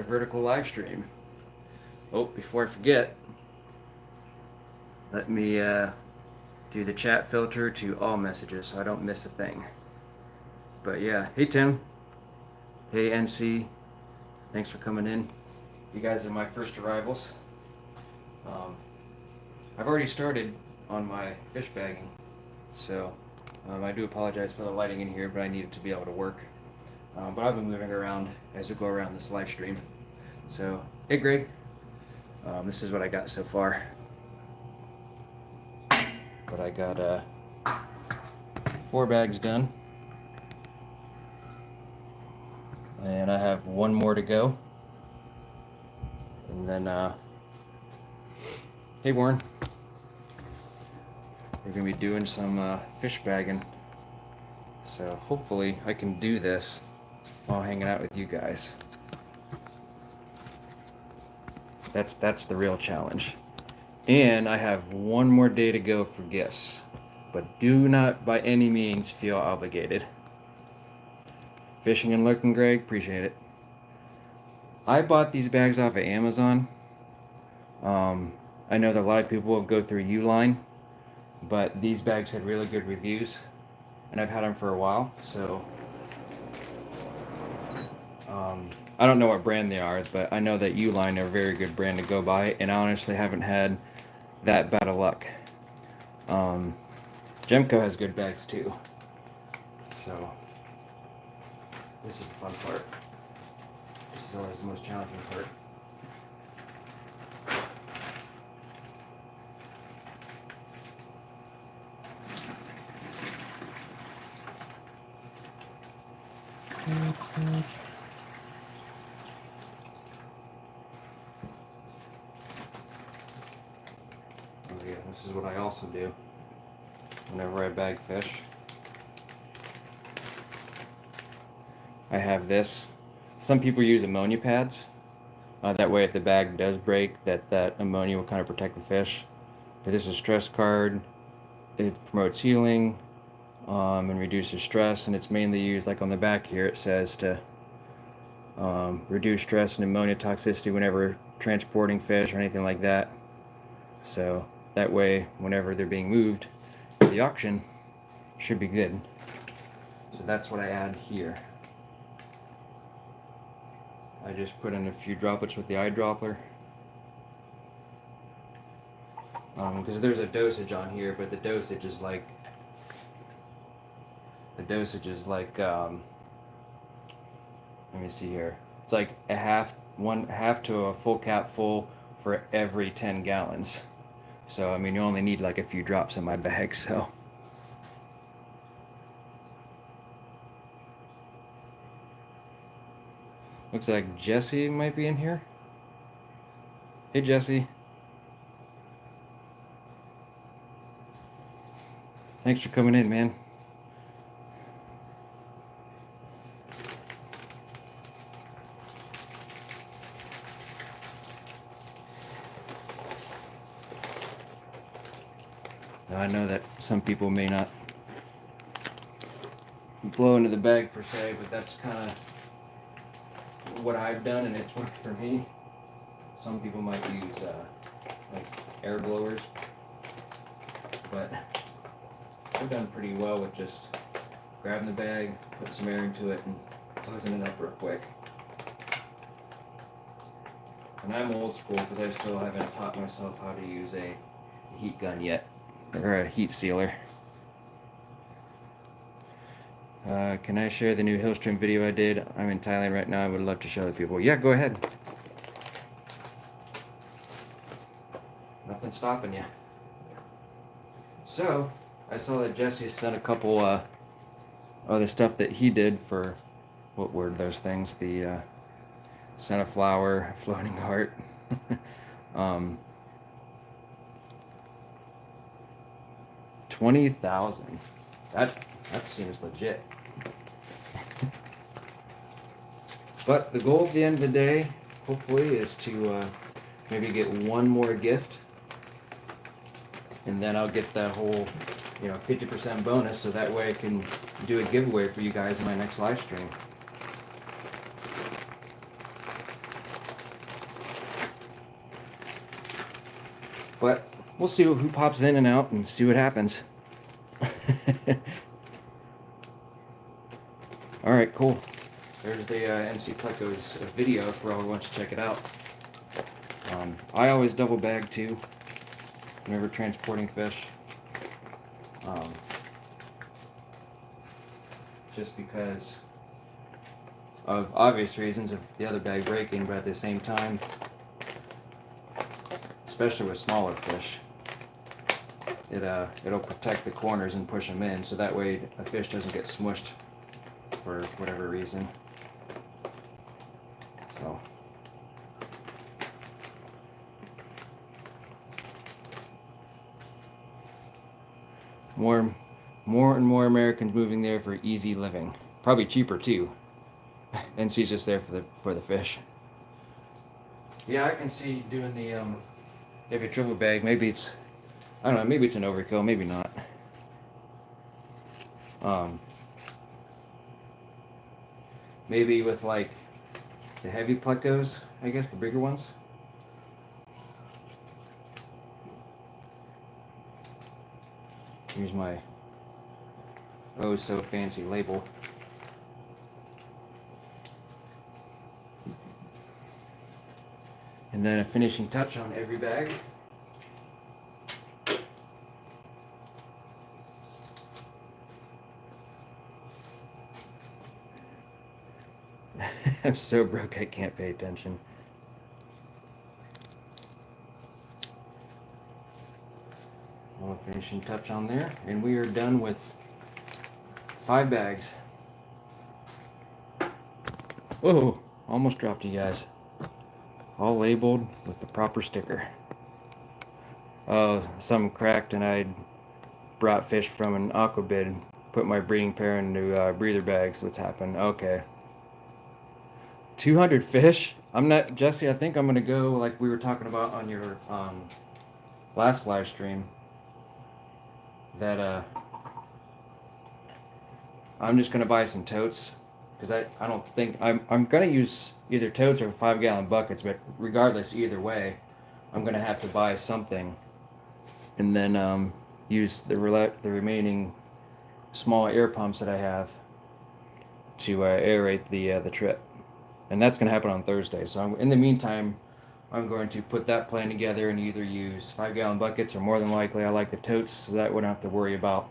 Vertical live stream. Oh, before I forget, let me do the chat filter to all messages so I don't miss a thing. But yeah, hey Tim, hey NC, thanks for coming in. You guys are my first arrivals. Um, I've already started on my fish bagging, so I do apologize for the lighting in here, but I need it to be able to work. But I've been moving around as we go around this live stream. So, hey Greg, this is what I got so far. But I got 4 bags done, and I have 1 more to go. And then, hey Warren, we're gonna be doing some fish bagging. So hopefully I can do this while hanging out with you guys. That's the real challenge. And I have 1 more day to go for gifts, but do not by any means feel obligated. Fishing and lurking, Greg, appreciate it. I bought these bags off of Amazon. I know that a lot of people will go through Uline, but these bags had really good reviews, and I've had them for a while, so I don't know what brand they are, but I know that Uline are a very good brand to go by, and I honestly haven't had that bad of luck. Gemco has good bags too, so this is the fun part. This is always the most challenging part. Oh yeah, this is what I also do whenever I bag fish. I have this. Some people use ammonia pads. That way if the bag does break, that ammonia will kind of protect the fish. But this is a stress card. It promotes healing and reduces stress, and it's mainly used, like on the back here it says, to reduce stress and ammonia toxicity whenever transporting fish or anything like that. So that way whenever they're being moved to the auction, should be good. So that's what I add here. I just put in a few droplets with the eyedropper. Because there's a dosage on here, but the dosage is like let me see here. It's like one half to a full cap full for every 10 gallons. So I mean, you only need like a few drops in my bag. So looks like Jesse might be in here. Hey Jesse. Thanks for coming in, man. Now I know that some people may not blow into the bag per se, but that's kind of what I've done, and it's worked for me. Some people might use like air blowers, but I've done pretty well with just grabbing the bag, putting some air into it, and closing it up real quick. And I'm old school because I still haven't taught myself how to use a heat gun yet, or a heat sealer. Can I share the new Hillstream video I did? I'm in Thailand right now. I would love to show the people. Yeah, go ahead. Nothing's stopping you. So, I saw that Jesse sent a couple other stuff that he did for, what were those things? The sent a flower, floating heart. 20,000. That seems legit. But the goal at the end of the day, hopefully, is to maybe get 1 more gift, and then I'll get that whole, 50% bonus, so that way I can do a giveaway for you guys in my next live stream. But we'll see who pops in and out and see what happens. All right, cool. There's the NC Plecos video for all who want to check it out. I always double bag too whenever transporting fish. Just because of obvious reasons of the other bag breaking, but at the same time, especially with smaller fish, it'll protect the corners and push them in, so that way a fish doesn't get smushed for whatever reason. So more and more Americans moving there for easy living. Probably cheaper too. NC's just there for the fish. Yeah, I can see doing the if you triple bag, maybe it's, I don't know, maybe it's an overkill, maybe not. Maybe with like the heavy plecos, I guess the bigger ones. Here's my oh so fancy label. And then a finishing touch on every bag. I'm so broke I can't pay attention. One finishing touch on there, and we are done with 5 bags. Whoa, almost dropped you guys. All labeled with the proper sticker. Oh, some cracked and I brought fish from an aquabid, put my breeding pair into breather bags. What's happened? Okay. 200 fish? I'm not, Jesse, I think I'm gonna go like we were talking about on your last live stream. That I'm just gonna buy some totes, because I don't think I'm gonna use either totes or 5-gallon buckets, but regardless, either way, I'm gonna have to buy something, and then use the remaining small air pumps that I have to aerate the trip, and that's gonna happen on Thursday. So in the meantime, I'm going to put that plan together and either use 5-gallon buckets, or more than likely I like the totes, so that we don't have to worry about.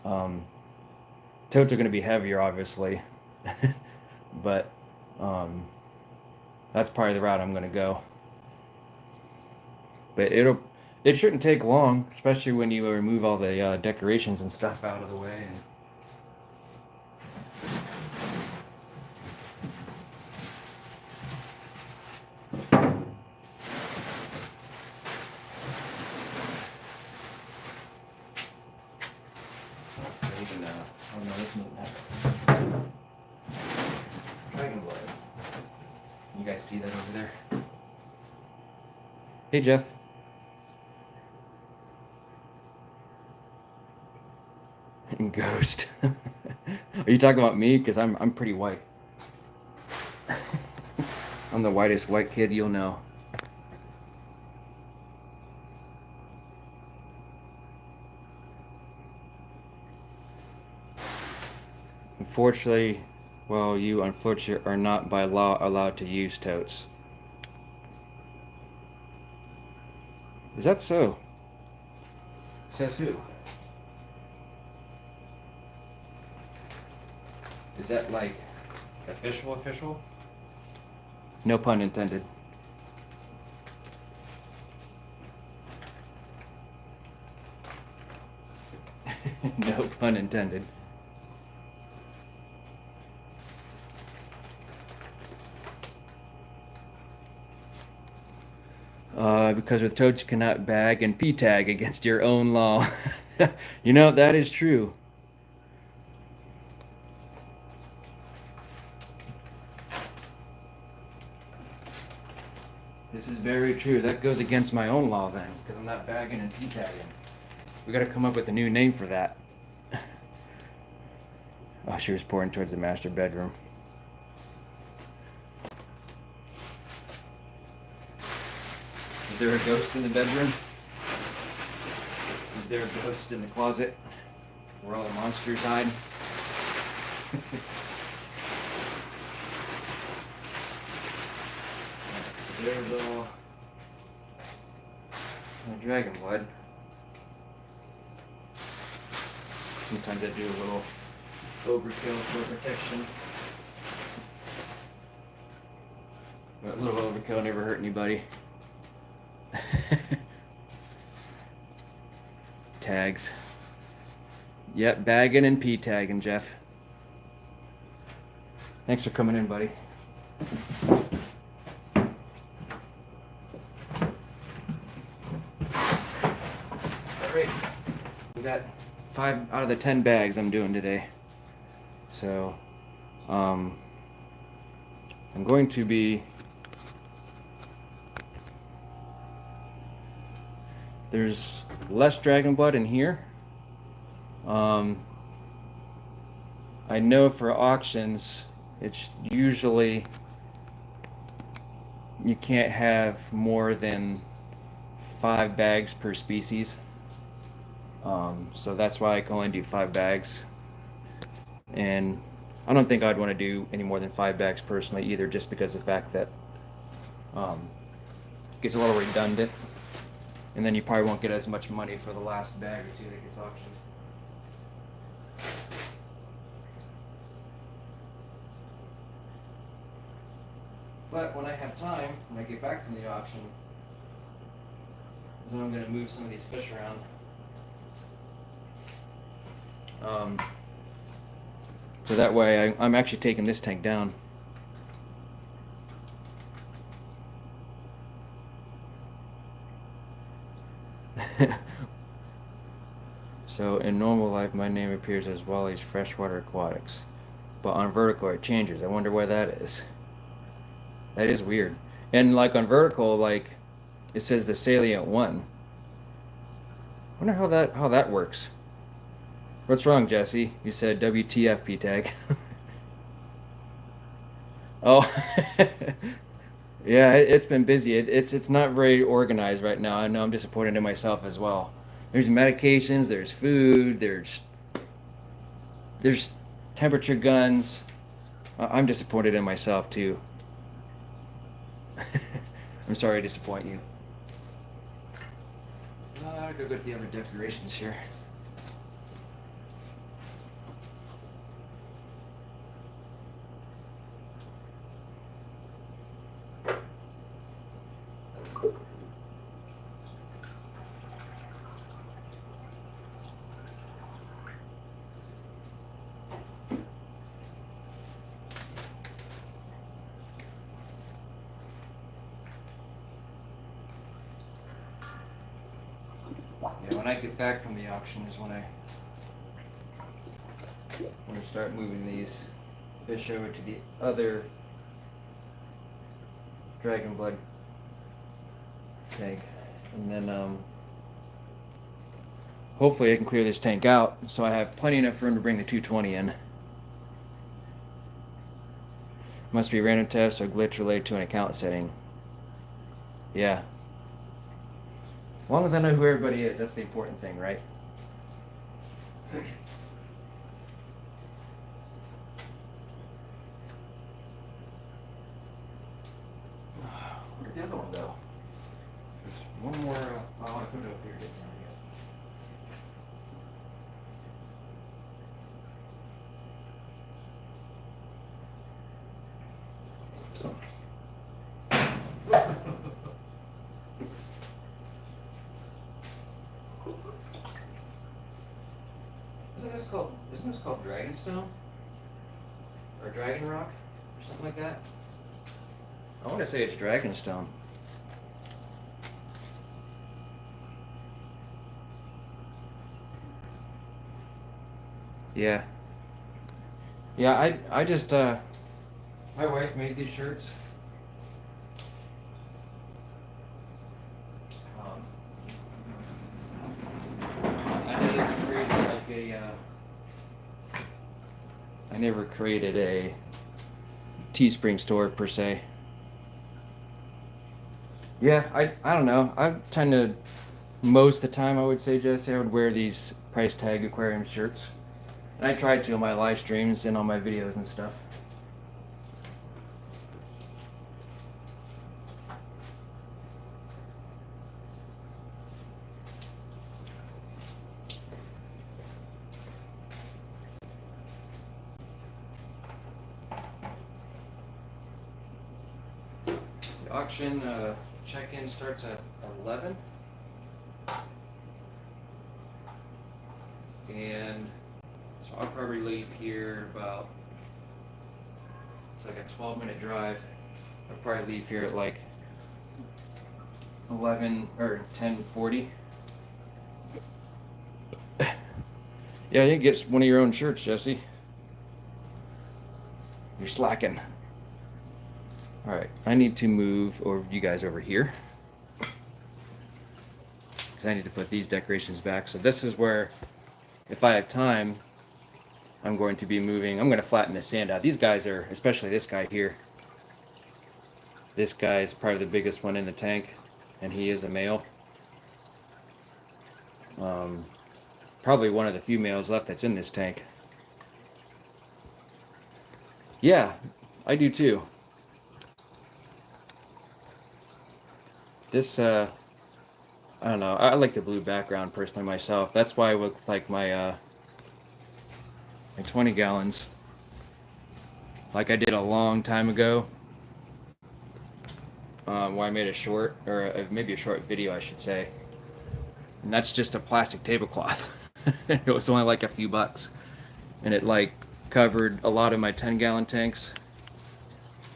Totes are going to be heavier, obviously, but that's probably the route I'm going to go. But it shouldn't take long, especially when you remove all the decorations and stuff out of the way. And oh no, this meat now. Dragon blood. You guys see that over there? Hey, Jeff. And Ghost. Are you talking about me? Because I'm pretty white. I'm the whitest white kid you'll know. Unfortunately, well, you unfortunately are not by law allowed to use totes. Is that so? Says who? Is that like official? No pun intended. No pun intended. Because with totes you cannot bag and P-tag against your own law. You know, that is true. This is very true. That goes against my own law then, because I'm not bagging and P-tagging. We gotta come up with a new name for that. Oh, she was pouring towards the master bedroom. Is there a ghost in the bedroom? Is there a ghost in the closet where all the monsters hide? Alright, so there's all my dragon blood. Sometimes I do a little overkill for protection. But a little overkill never hurt anybody. Tags. Yep, bagging and P-tagging, Jeff. Thanks for coming in, buddy. Alright. We got 5 out of the 10 bags I'm doing today. So, I'm going to be... There's less dragon blood in here. I know for auctions, it's usually you can't have more than 5 bags per species. So that's why I can only do 5 bags. And I don't think I'd want to do any more than 5 bags personally either, just because of the fact that it gets a little redundant. And then you probably won't get as much money for the last bag or 2 that gets auctioned. But when I have time, when I get back from the auction, then I'm going to move some of these fish around. So that way I'm actually taking this tank down. So in normal life, my name appears as Wally's Freshwater Aquatics, but on Vertical it changes. I wonder why that is. That is weird. And like on Vertical, like it says the Salient One. I wonder how that works. What's wrong, Jesse? You said WTF, P-tag. Oh, yeah, it's been busy. It's not very organized right now. I know I'm disappointed in myself as well. There's medications, there's food, there's temperature guns. I'm disappointed in myself too. I'm sorry to disappoint you. I'll go get the other decorations here. Yeah, when I get back from the auction is when I start moving these fish over to the other dragon blood tank, and then hopefully I can clear this tank out so I have plenty enough room to bring the 220 in. Must be random tests or glitch related to an account setting. Yeah. As long as I know who everybody is, that's the important thing, right? Where'd the other one go? There's one more. I want to put it up here. Isn't this called Dragonstone? Or Dragon Rock? Or something like that? I want to say it's Dragonstone. Yeah. Yeah, I just, my wife made these shirts. I never created a Teespring store per se. Yeah, I don't know. I tend to most of the time I would say, Jesse, I would wear these price tag aquarium shirts. And I tried to on my live streams and on my videos and stuff. The auction check-in starts at 11. And so I'll probably leave here about, it's like a 12-minute drive. I'll probably leave here at like 11 or 10:40. Yeah, you can get one of your own shirts, Jesse. You're slacking. All right, I need to move over you guys over here because I need to put these decorations back. So this is where, if I have time, I'm going to be moving. I'm going to flatten the sand out. These guys are, especially this guy here. This guy is probably the biggest one in the tank, and he is a male. Probably one of the few males left that's in this tank. Yeah, I do too. This, I don't know. I like the blue background personally myself. That's why I look like my 20 gallons, like I did a long time ago. Where I made a short, or maybe a short video, I should say. And that's just a plastic tablecloth. It was only like a few bucks, and it like covered a lot of my 10-gallon tanks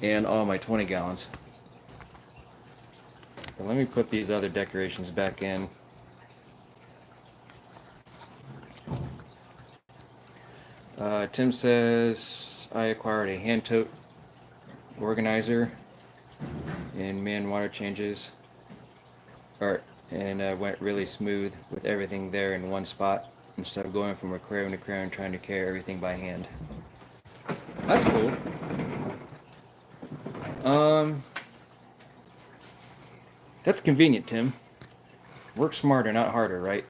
and all my 20 gallons. But let me put these other decorations back in. Tim says I acquired a hand tote organizer and man water changes, and went really smooth with everything there in one spot instead of going from aquarium to aquarium trying to carry everything by hand. That's cool. That's convenient, Tim. Work smarter, not harder, right?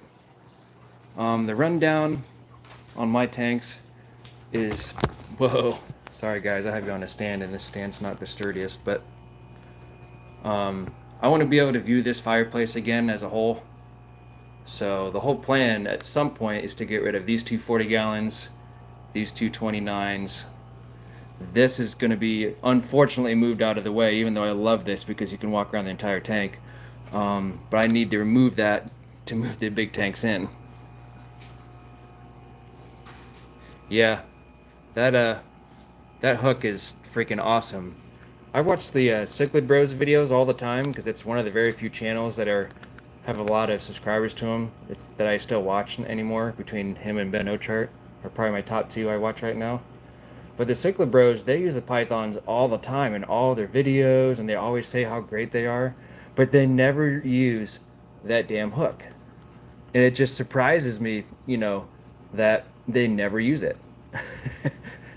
The rundown on my tanks is, whoa. Sorry guys, I have you on a stand and this stand's not the sturdiest, but I want to be able to view this fireplace again as a whole. So the whole plan at some point is to get rid of these two 40 gallons, these two 29s. This is going to be unfortunately moved out of the way, even though I love this because you can walk around the entire tank. But I need to remove that to move the big tanks in. Yeah, that hook is freaking awesome. I watch the Cichlid Bros videos all the time because it's one of the very few channels that have a lot of subscribers to them. It's that I still watch anymore. Between him and Ben Ochart are probably my top two I watch right now. But the Cichlid Bros, they use the pythons all the time in all their videos, and they always say how great they are, but they never use that damn hook. And it just surprises me, that they never use it.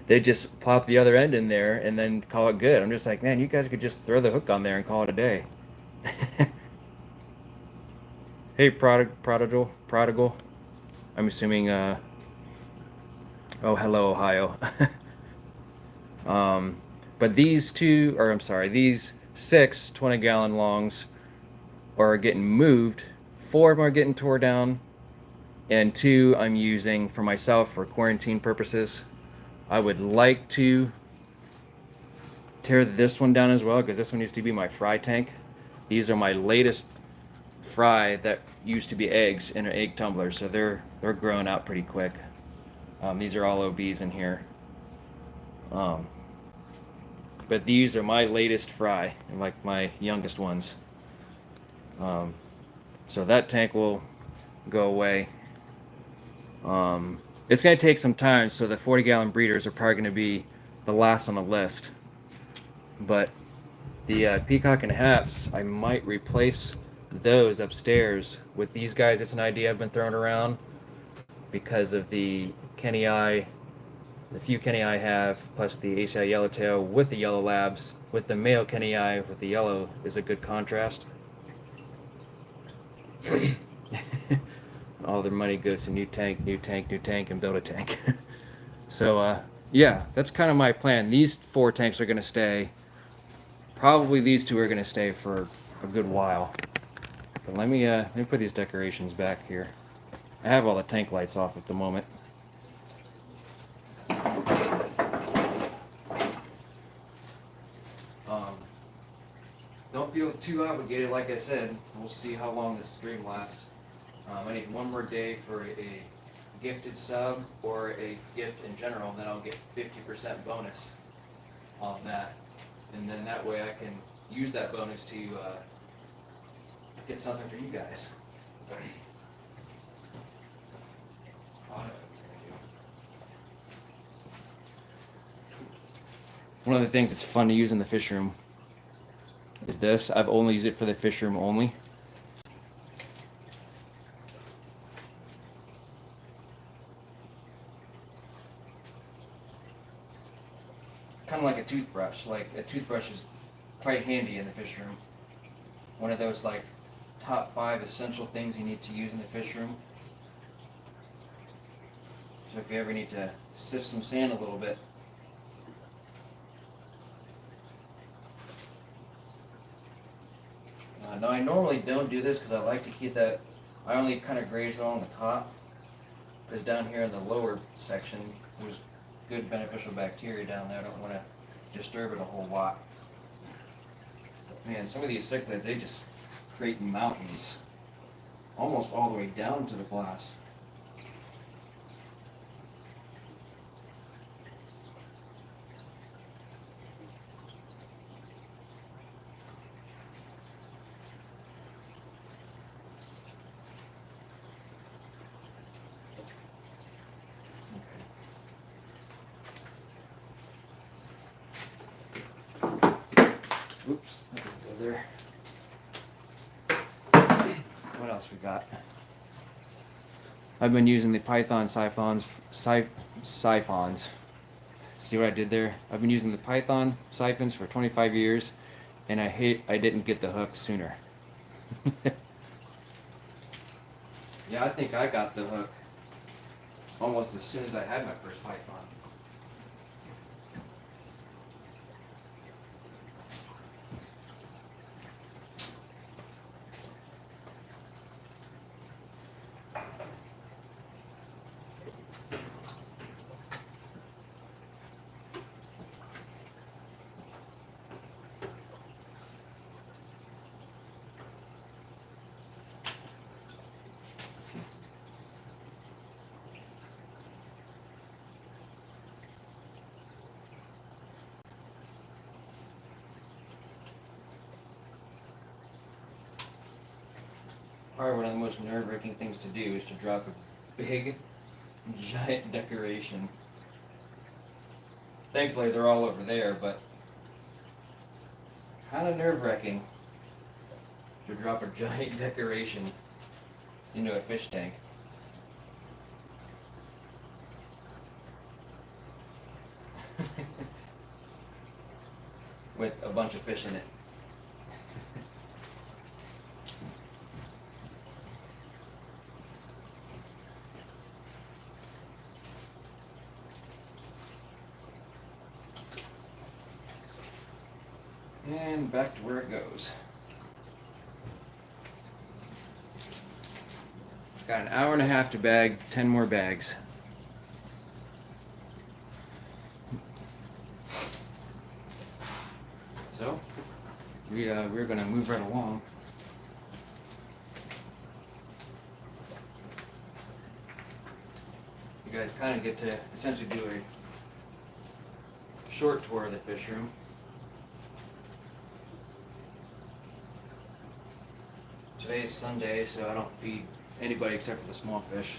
They just plop the other end in there and then call it good. I'm just like, man, you guys could just throw the hook on there and call it a day. Hey, prodigal. I'm assuming, oh, hello, Ohio. But these two, or I'm sorry, these 6 20-gallon longs are getting moved. 4 of them are getting tore down, and 2 I'm using for myself for quarantine purposes. I would like to tear this one down as well because this one used to be my fry tank. These are my latest fry that used to be eggs in an egg tumbler, so they're growing out pretty quick. These are all OBs in here. But these are my latest fry, like my youngest ones. So that tank will go away. It's going to take some time, so the 40-gallon breeders are probably going to be the last on the list. But the peacock and haps, I might replace those upstairs with these guys. It's an idea I've been throwing around because of the Kenny Eye, the few Kenny Eye have, plus the ACI Yellowtail with the yellow labs, with the male Kenny Eye with the yellow is a good contrast. All their money goes to new tank, new tank, new tank, and build a tank. So, yeah, that's kind of my plan. These 4 tanks are going to stay. Probably these 2 are going to stay for a good while. But let me put these decorations back here. I have all the tank lights off at the moment. Um, don't feel too obligated, like I said. We'll see how long this stream lasts. I need one more day for a gifted sub or a gift in general, and then I'll get 50% bonus on that. And then that way I can use that bonus to get something for you guys. One of the things that's fun to use in the fish room is this. I've only used it for the fish room only. Kind of like a toothbrush. Like a toothbrush is quite handy in the fish room. One of those like top 5 essential things you need to use in the fish room. So if you ever need to sift some sand a little bit. Now I normally don't do this because I like to keep that, I only kind of graze along the top, because down here in the lower section there's good beneficial bacteria down there. I don't want to disturb it a whole lot. But man, some of these cichlids, they just create mountains almost all the way down to the glass. Oops, that doesn't go there. What else we got? I've been using the Python siphons. See what I did there? I've been using the Python siphons for 25 years, and I didn't get the hook sooner. Yeah, I think I got the hook almost as soon as I had my first Python. Probably one of the most nerve-wracking things to do is to drop a big, giant decoration. Thankfully, they're all over there, but kind of nerve-wracking to drop a giant decoration into a fish tank. With a bunch of fish in it. And back to where it goes. Got an hour and a half to bag 10 more bags. So, we're going to move right along. You guys kind of get to essentially do a short tour of the fish room. Today is Sunday, so I don't feed anybody except for the small fish.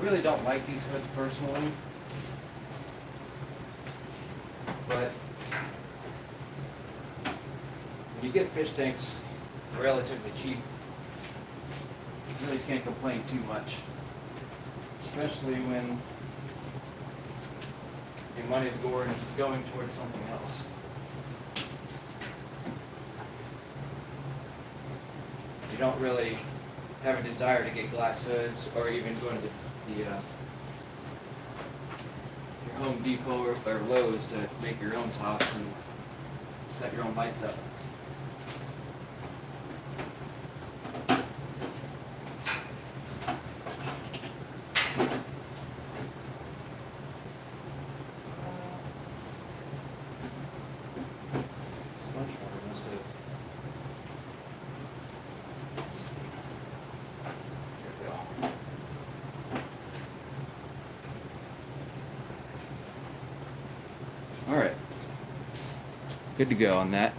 really don't like these hoods personally, but when you get fish tanks relatively cheap, you really can't complain too much, especially when your money's going towards something else. You don't really have a desire to get glass hoods or even go into your Home Depot or Lowe's to make your own tops and set your own lights up. Alright, good to go on that.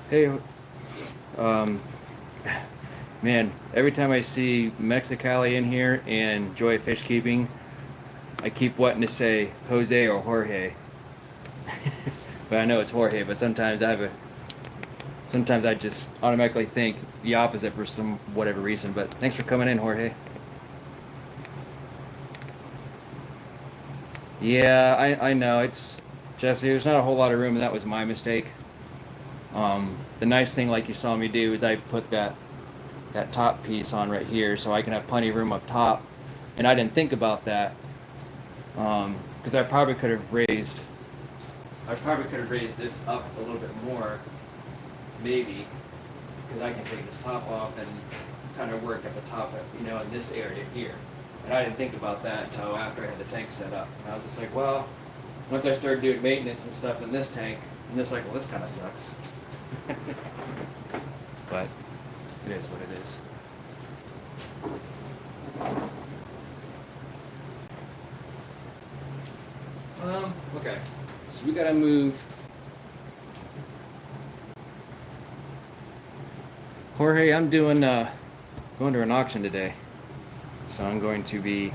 Hey, man, every time I see Mexicali in here and Joy Fish Keeping, I keep wanting to say Jose or Jorge. But I know it's Jorge, but sometimes I just automatically think the opposite for some whatever reason. But thanks for coming in, Jorge. Yeah, I know. It's Jesse, there's not a whole lot of room, and that was my mistake. The nice thing, like you saw me do, is I put that top piece on right here, so I can have plenty of room up top. And I didn't think about that, because I probably could have raised this up a little bit more, maybe, because I can take this top off and kind of work at the top, in this area here. And I didn't think about that until after I had the tank set up. And I was just like, well, once I started doing maintenance and stuff in this tank, I'm just like, well, this kind of sucks. But it is what it is. Okay. So we gotta move. Jorge, I'm going to an auction today. So I'm going to be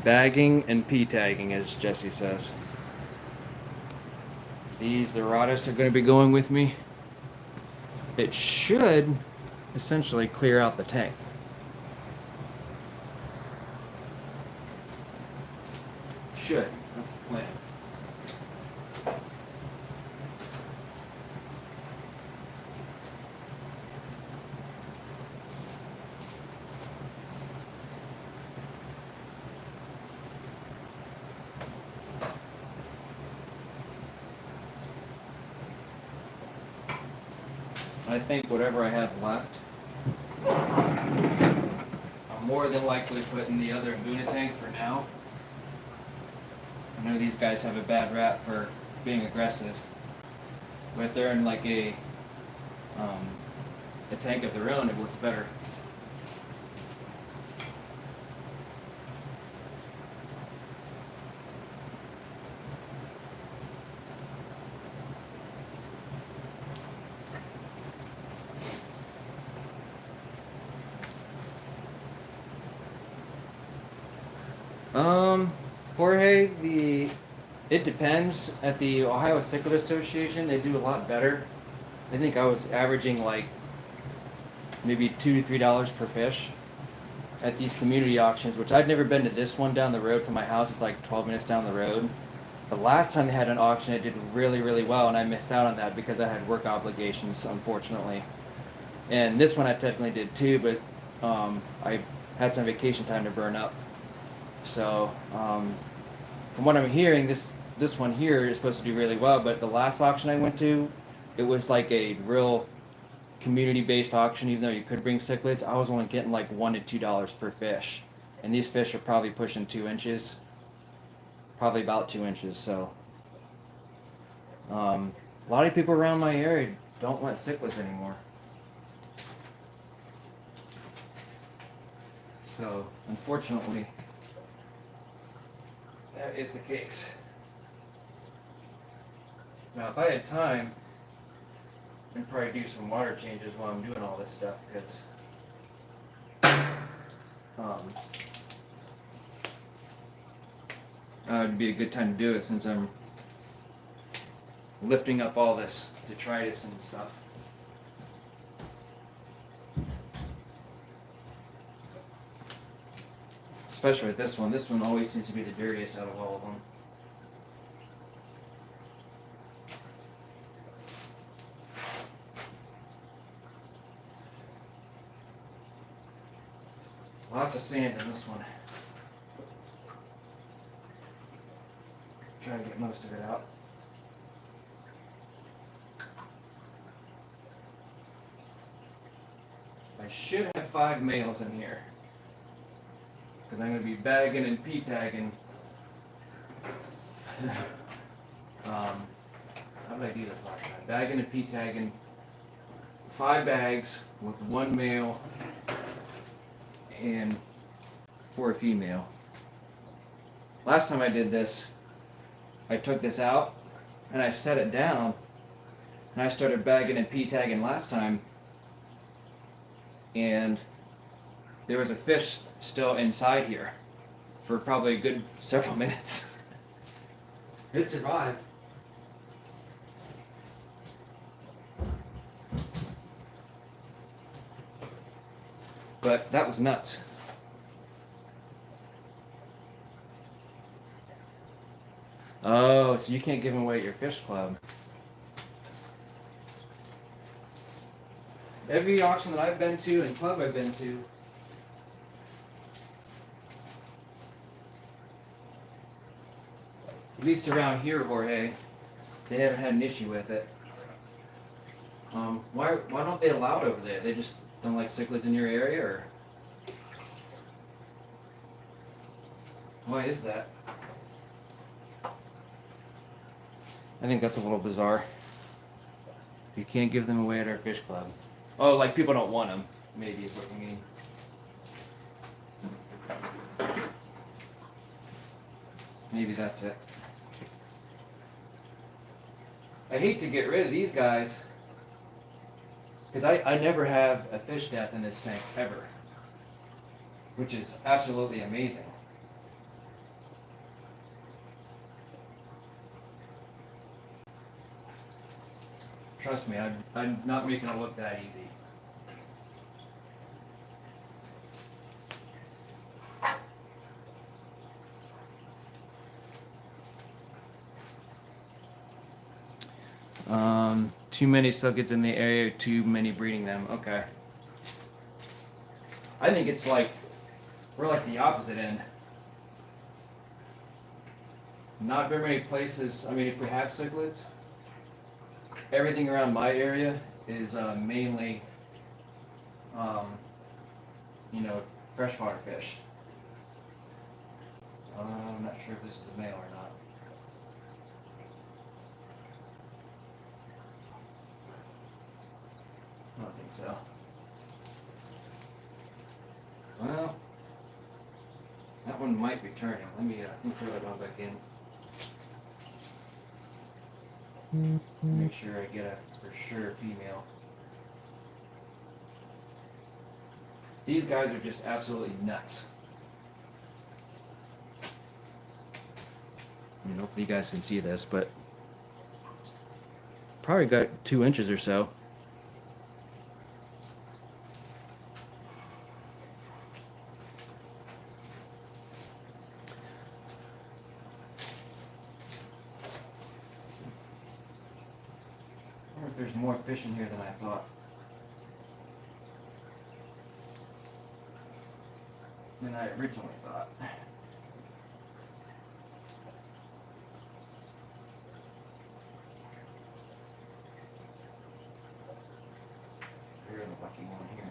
bagging and P-tagging, as Jesse says. These Dorados are going to be going with me. It should essentially clear out the tank. Should. That's the plan. I think whatever I have left, I'm more than likely putting the other Buna tank for now. I know these guys have a bad rap for being aggressive, but if they're in like a tank of their own, it works better. Jorge, it depends. At the Ohio Cichlid Association, they do a lot better. I think I was averaging like maybe $2 to $3 per fish at these community auctions, which I've never been to this one down the road from my house. It's like 12 minutes down the road. The last time they had an auction, it did really, really well, and I missed out on that because I had work obligations, unfortunately. And this one I technically did too, but I had some vacation time to burn up. So, from what I'm hearing, this one here is supposed to do really well, but the last auction I went to, it was like a real community-based auction. Even though you could bring cichlids, I was only getting like $1 to $2 per fish, and these fish are probably pushing 2 inches, probably about 2 inches. So, a lot of people around my area don't want cichlids anymore. So, unfortunately, that is the case. Now, if I had time, and probably do some water changes while I'm doing all this stuff because it'd be a good time to do it since I'm lifting up all this detritus and stuff. Especially with this one. This one always seems to be the dirtiest out of all of them. Lots of sand in this one. Try to get most of it out. I should have 5 males in here. Because I'm going to be bagging and P-tagging. How did I do this last time? Bagging and P-tagging 5 bags with 1 male and 4 female. Last time I did this, I took this out and I set it down and I started bagging and P-tagging last time, and there was a fish still inside here for probably a good several minutes. It survived. But that was nuts. Oh, so you can't give them away at your fish club. Every auction that I've been to and club I've been to, at least around here, Jorge, they haven't had an issue with it. Why don't they allow it over there? They just don't like cichlids in your area, or why is that? I think that's a little bizarre. You can't give them away at our fish club. Oh, like people don't want them, maybe is what you mean. Maybe that's it. I hate to get rid of these guys, because I never have a fish death in this tank, ever. Which is absolutely amazing. Trust me, I'm not making it look that easy. Too many suckets in the area, too many breeding them. Okay. I think it's like, we're like the opposite end. Not very many places, I mean, if we have cichlids, everything around my area is mainly, freshwater fish. I'm not sure if this is a male or not. I don't think so. Well, that one might be turning. Let me throw that one back in. Make sure I get a for sure female. These guys are just absolutely nuts. I mean, hopefully you guys can see this, but probably got 2 inches or so. I wonder if there's more fish in here than I thought. Than I originally thought. Here's a lucky one here.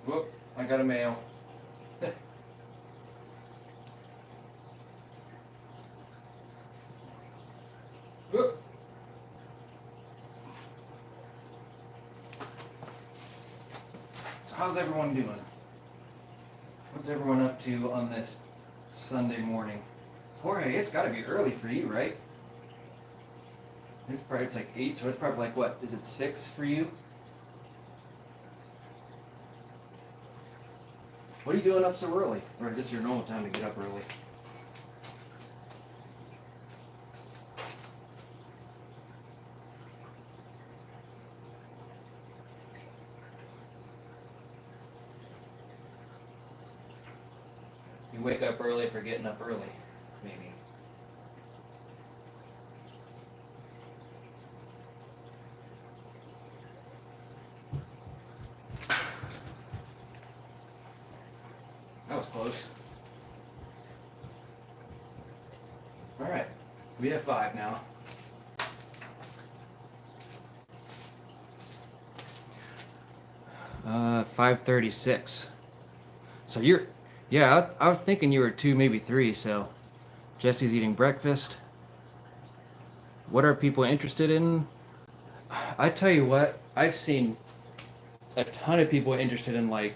Whoop, I got a male. Whoop. how's everyone doing? What's everyone up to on this Sunday morning? Jorge, it's got to be early for you, right? It's like 8, so it's probably like what? Is it 6 for you? What are you doing up so early? Or is this your normal time to get up early? You wake up early for getting up early, maybe. That was close. Alright, we have 5 now. Uh, 5:36. So you're, yeah, I was thinking you were 2, maybe 3, so Jesse's eating breakfast. What are people interested in? I tell you what, I've seen a ton of people interested in like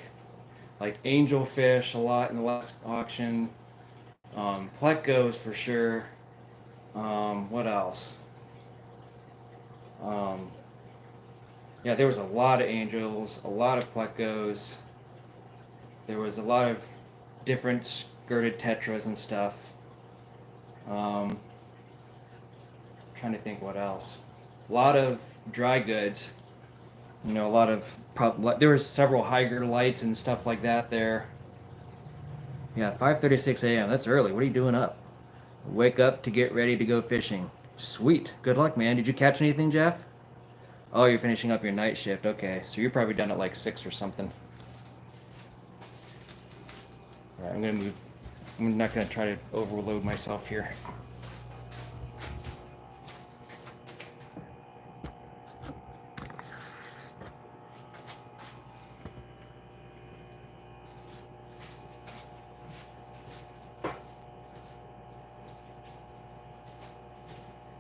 angelfish a lot in the last auction. Plecos for sure. What else? Um, yeah, there was a lot of angels, a lot of plecos. There was a lot of different skirted tetras and stuff. Trying to think what else. A lot of dry goods. You know, a lot of there was several Higer lights and stuff like that there. Yeah, 5:36 a.m. That's early. What are you doing up? Wake up to get ready to go fishing. Sweet. Good luck, man. Did you catch anything, Jeff? Oh, you're finishing up your night shift. Okay, so you're probably done at like 6 or something. All right, I'm gonna move. I'm not gonna try to overload myself here.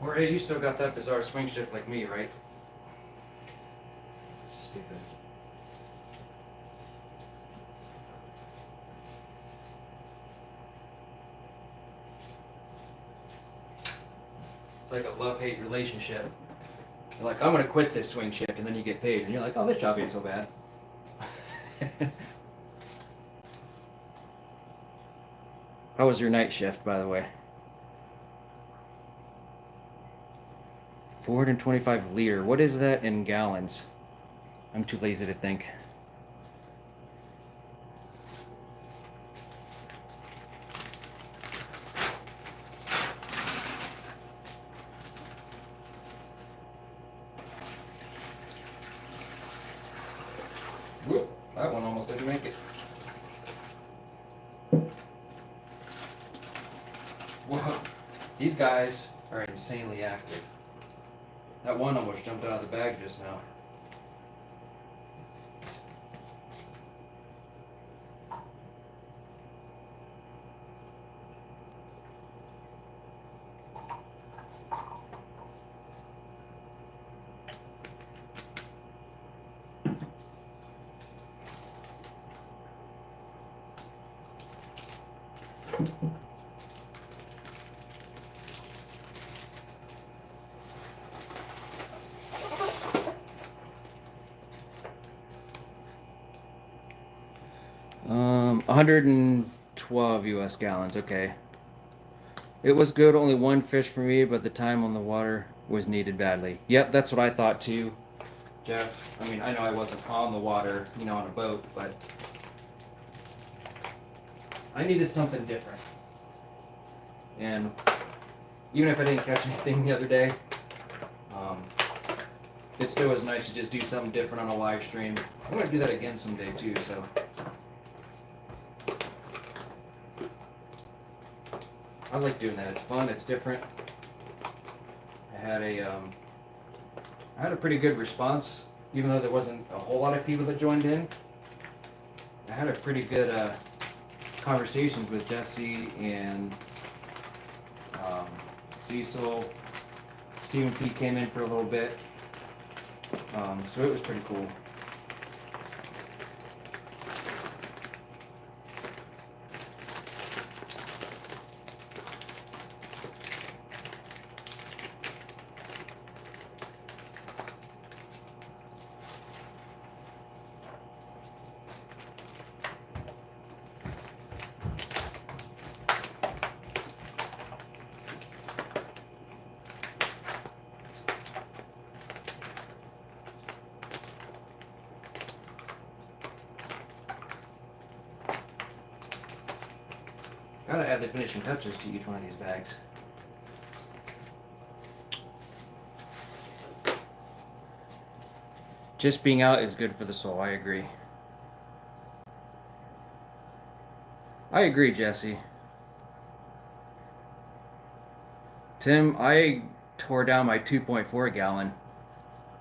Or hey, you still got that bizarre swing shift like me, right? Stupid. It's like a love-hate relationship. You're like, I'm gonna quit this swing shift, and then you get paid, and you're like, oh, this job ain't so bad. How was your night shift, by the way? 425 liter. What is that in gallons? I'm too lazy to think. Whoop, that one almost didn't make it. Whoa, these guys are insanely active. That one almost jumped out of the bag just now. Um, 112 US gallons, okay. It was good, only one fish for me, but the time on the water was needed badly. Yep, that's what I thought too, Jeff. I mean, I know I wasn't on the water, you know, on a boat, but I needed something different. And even if I didn't catch anything the other day, it still was nice to just do something different on a live stream. I'm going to do that again someday too, so. I like doing that. It's fun. It's different. I had a pretty good response, even though there wasn't a whole lot of people that joined in. I had a pretty good conversations with Jesse and Cecil. Stephen P came in for a little bit, so it was pretty cool. Gotta add the finishing touches to each one of these bags. Just being out is good for the soul. I agree. I agree, Jesse. Tim, I tore down my 2.4 gallon.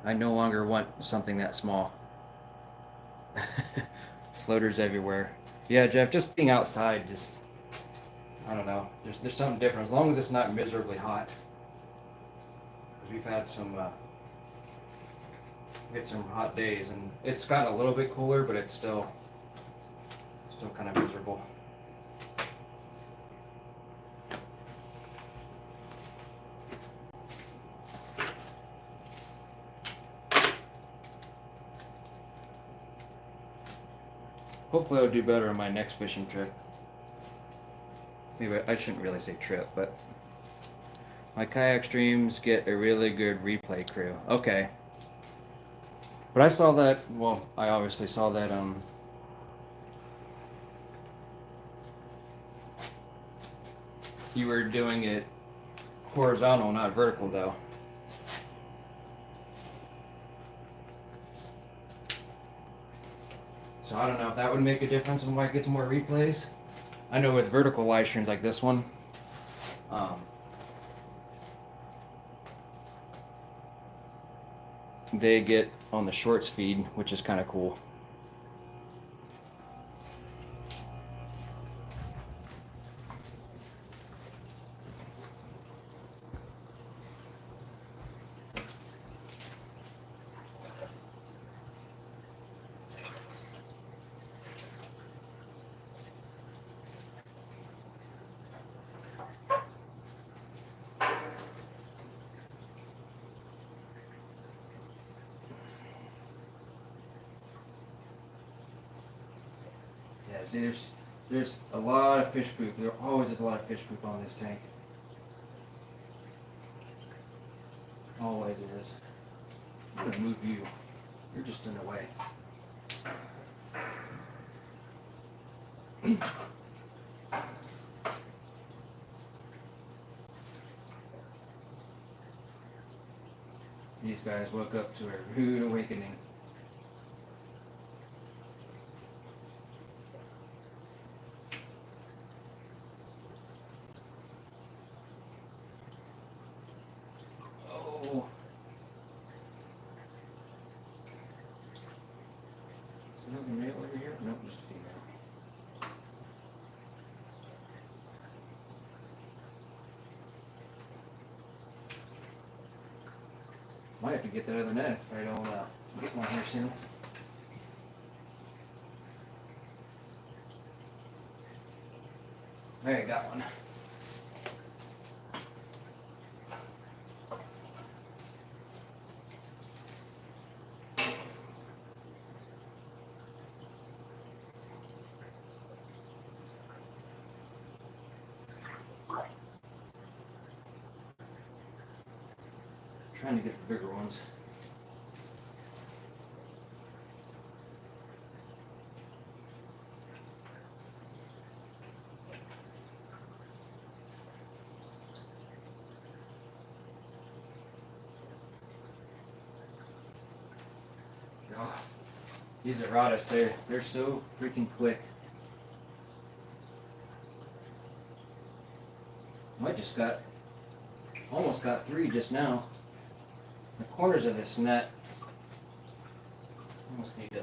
I no longer want something that small. Floaters everywhere. Yeah, Jeff, just being outside, just, I don't know. There's something different. As long as it's not miserably hot. Because we've had some hot days, and it's gotten a little bit cooler, but it's still kind of miserable. Hopefully I'll do better on my next fishing trip. Maybe I shouldn't really say trip, but my kayak streams get a really good replay crew. Okay. But I saw that, well, I obviously saw that you were doing it horizontal, not vertical though. So I don't know if that would make a difference in why it gets more replays. I know with vertical live streams like this one, they get on the shorts feed, which is kind of cool. Yeah, see, there's a lot of fish poop. There always is a lot of fish poop on this tank. Always is. I'm gonna move you. You're just in the way. These guys woke up to a rude awakening. Oh. Is another male over here? Nope, just a female. Might have to get that other net if I don't get one here soon. There, I got one. Trying to get the bigger ones. Oh, these Aradas, they're so freaking quick. I just almost got 3 just now. The corners of this net almost need to.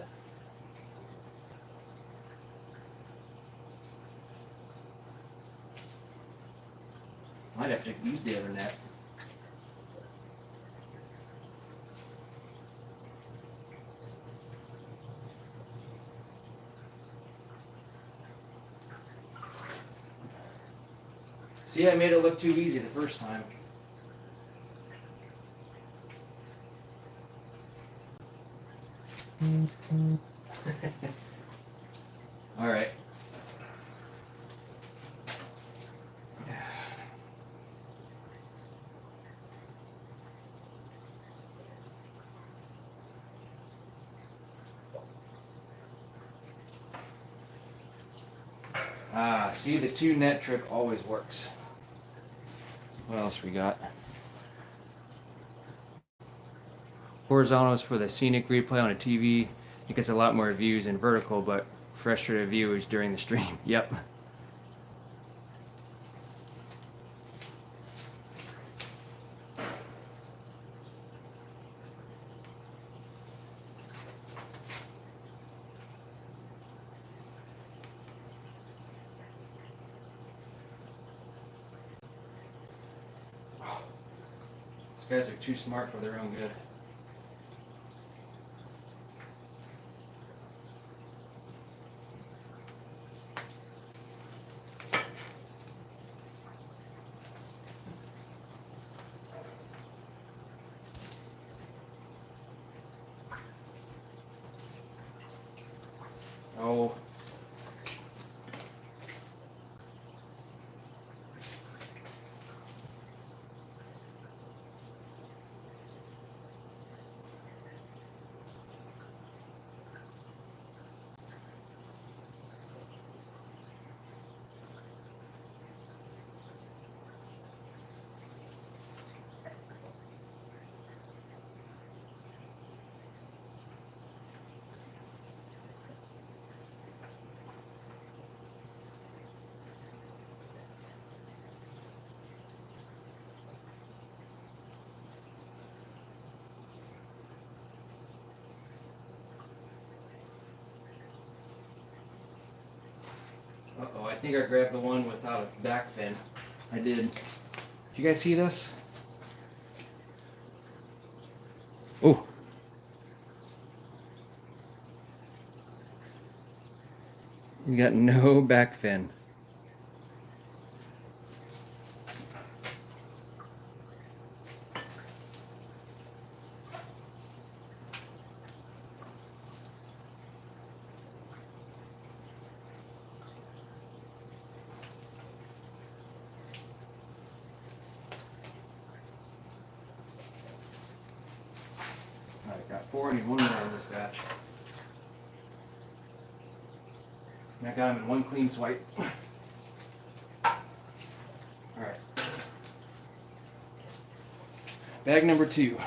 Might have to use the other net. See, I made it look too easy the first time. All right. Ah, see, the 2-net trick always works. What else we got? Horizontal is for the scenic replay on a TV. It gets a lot more views than vertical, but frustrated viewers during the stream. Yep. These guys are too smart for their own good. Oh. Uh-oh, I think I grabbed the one without a back fin. I did. Did you guys see this? Oh. You got no back fin. Alright, got 4 and one more in this batch. And I got them in one clean swipe. Alright. Bag number 2.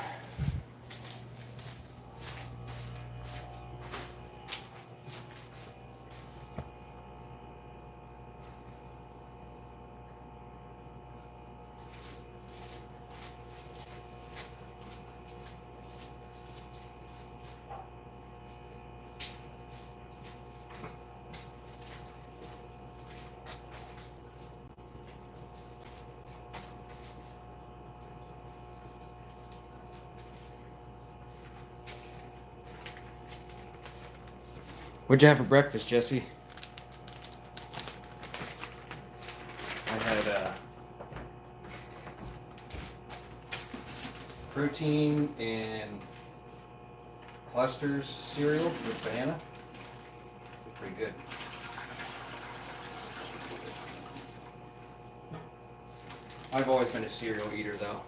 What'd you have for breakfast, Jesse? I had protein and clusters cereal with banana. It was pretty good. I've always been a cereal eater, though.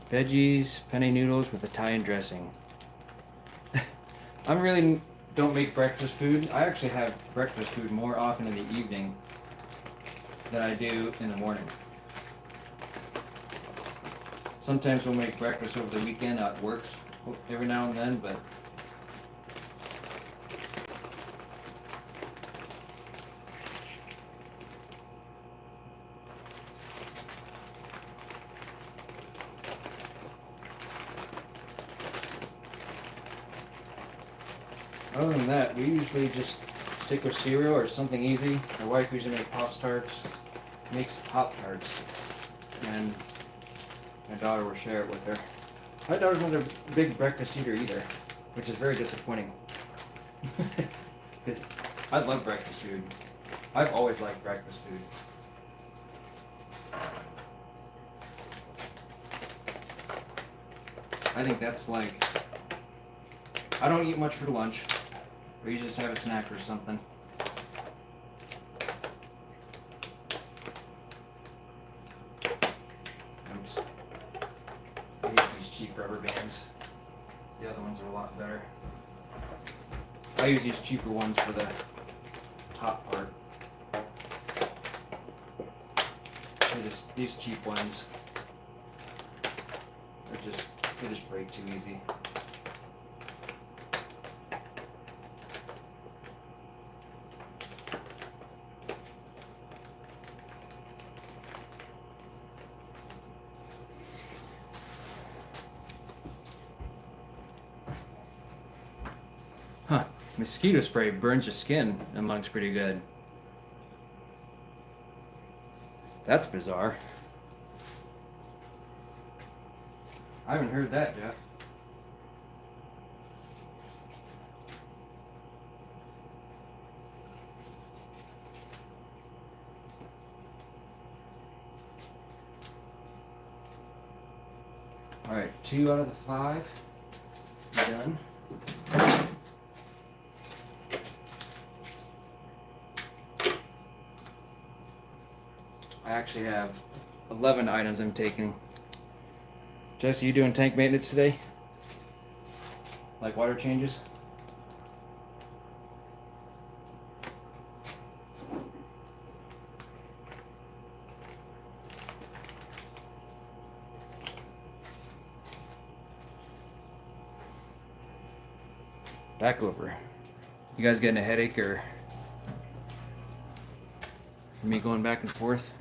Veggies, penne noodles with Italian dressing. I really don't make breakfast food. I actually have breakfast food more often in the evening than I do in the morning. Sometimes we'll make breakfast over the weekend at work every now and then, but Other than that, we usually just stick with cereal or something easy. My wife usually makes makes Pop-Tarts, and my daughter will share it with her. My daughter's not a big breakfast eater either, which is very disappointing. Because I love breakfast food. I've always liked breakfast food. I think that's like, I don't eat much for lunch. Or you just have a snack or something. Oops. I use these cheap rubber bands. The other ones are a lot better. I use these cheaper ones for the top part. These cheap ones are they just break too easy. Huh, mosquito spray burns your skin and looks pretty good. That's bizarre. I haven't heard that, Jeff. Alright, 2 out of the 5. Done. I actually have 11 items I'm taking. Jesse, you doing tank maintenance today? Like water changes? Back over. You guys getting a headache or from me going back and forth?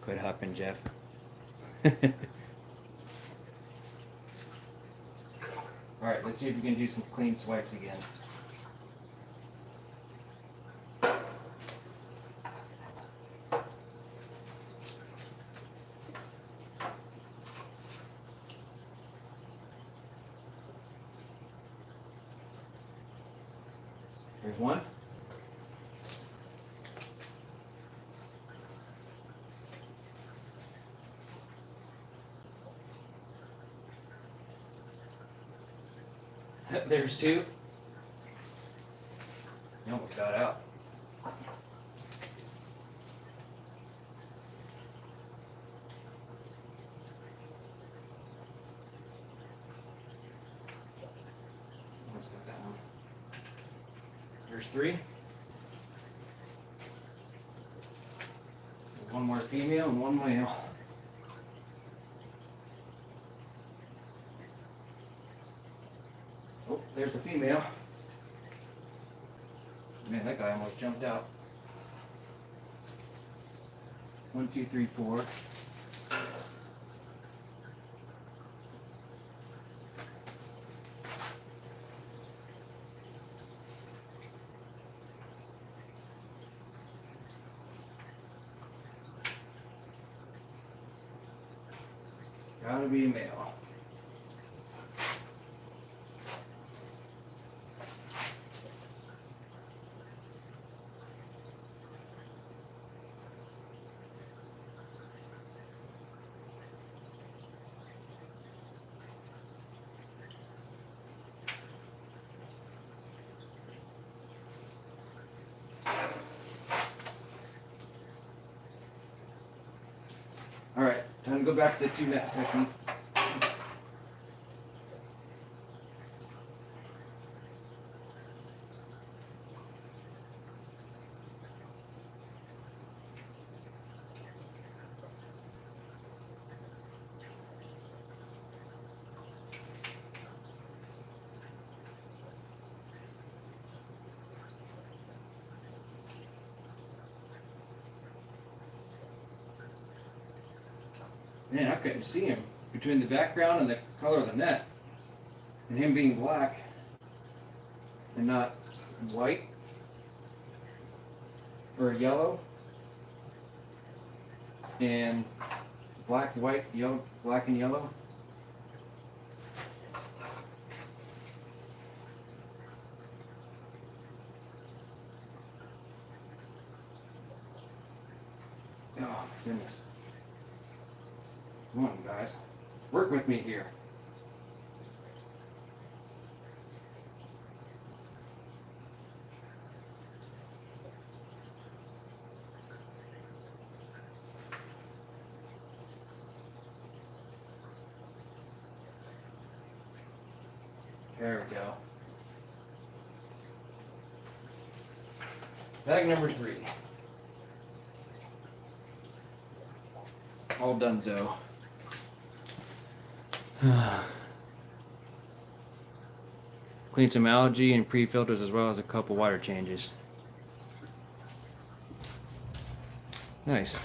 Quit hopping, Jeff. Alright, let's see if we can do some clean swipes again. There's one. There's 2. You almost got out. Almost got that one. There's 3. One more female and one male. Oh, there's the female. Man, that guy almost jumped out. 1, 2, 3, 4. Gotta be a male. Alright, time to go back to the 2 net technique. Man, I couldn't see him between the background and the color of the net. And him being black and not white or yellow, and black, white, yellow, black and yellow. Oh my goodness. Come on, guys. Work with me here. There we go. Bag number 3. All donezo. Clean some algae and pre-filters as well as a couple water changes. Nice.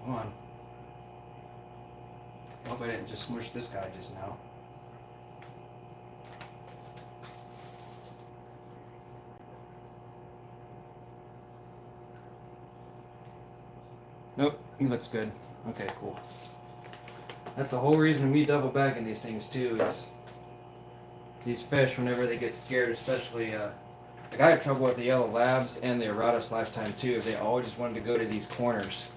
Come on. Hope I didn't just smush this guy just now. Nope, he looks good. Okay, cool. That's the whole reason we double bagging these things too, is these fish, whenever they get scared, especially, like I had trouble with the yellow labs and the Eratus last time too. They always just wanted to go to these corners.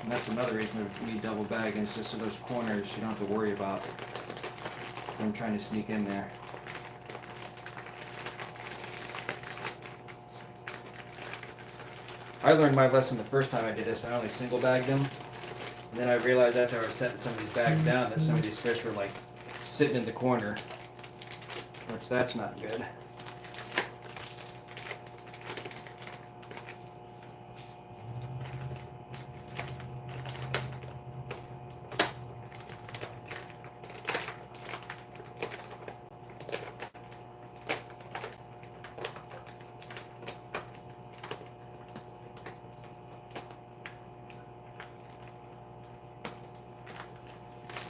And that's another reason we double bagging, is just so those corners you don't have to worry about them trying to sneak in there. I learned my lesson the first time I did this. I only single bagged them. And then I realized after I was setting some of these bags down that some of these fish were like sitting in the corner, which that's not good.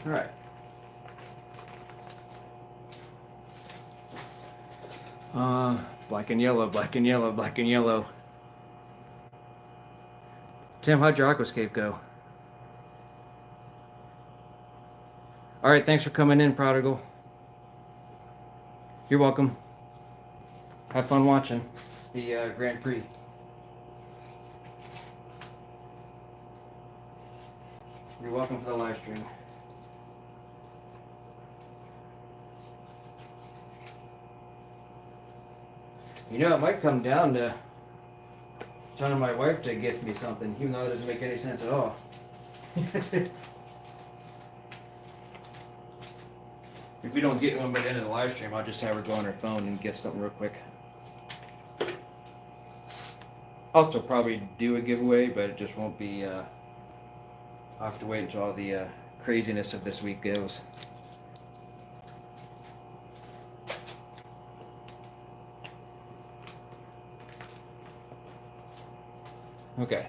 All right. Black and yellow, black and yellow, black and yellow. Tim, how'd your aquascape go? All right, thanks for coming in, Prodigal. You're welcome. Have fun watching the Grand Prix. You're welcome for the live stream. You know, it might come down to telling my wife to gift me something, even though it doesn't make any sense at all. If we don't get one by the end of the live stream, I'll just have her go on her phone and gift something real quick. I'll still probably do a giveaway, but it just won't be. I'll have to wait until all the craziness of this week goes. Okay.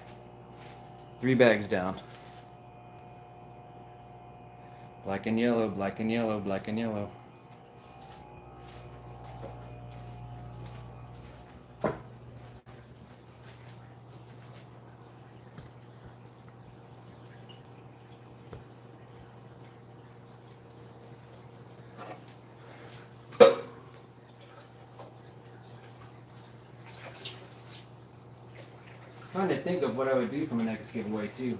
3 bags down. Black and yellow, black and yellow, black and yellow. Trying to think of what I would do for my next giveaway too.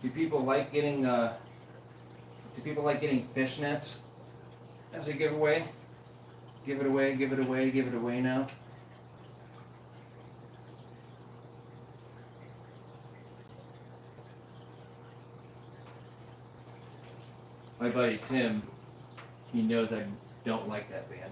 Do people like getting fishnets as a giveaway? Give it away, give it away, give it away now. My buddy Tim, he knows I don't like that band.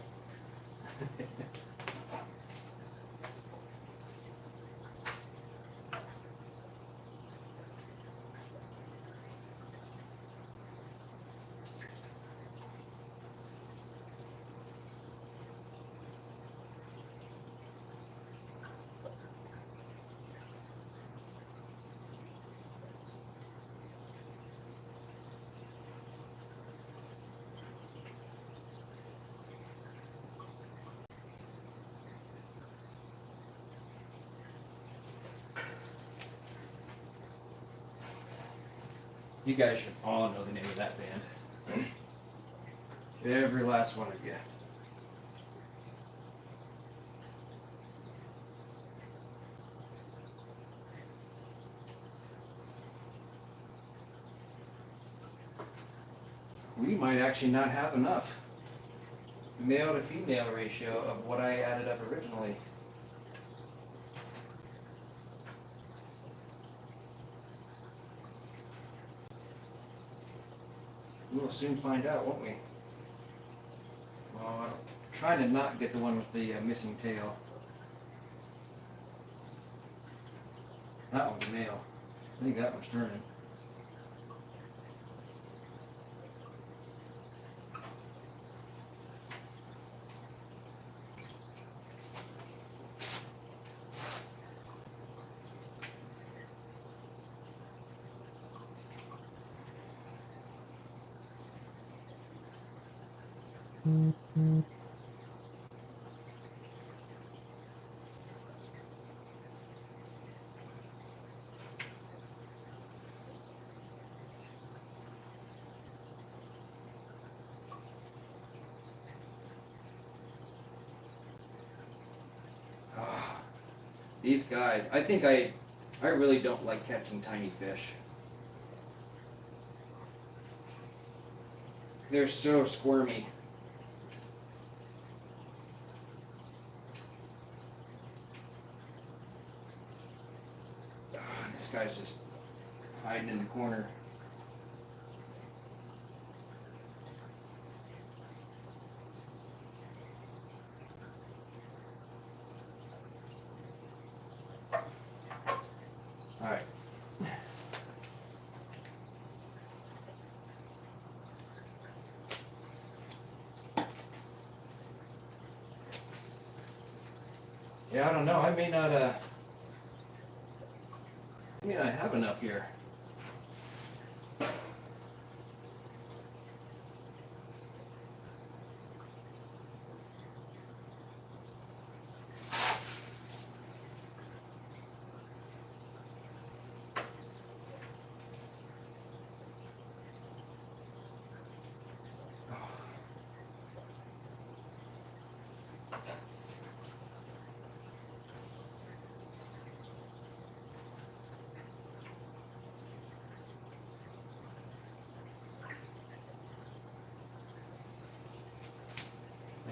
You guys should all know the name of that band. Every last one of you. We might actually not have enough male to female ratio of what I added up originally. We'll soon find out, won't we? Well, I'm trying to not get the one with the missing tail. That one's a male. I think that one's turning. These guys, I think I really don't like catching tiny fish. They're so squirmy. This guy's just hiding in the corner. All right. Yeah, I don't know. I may not have enough here.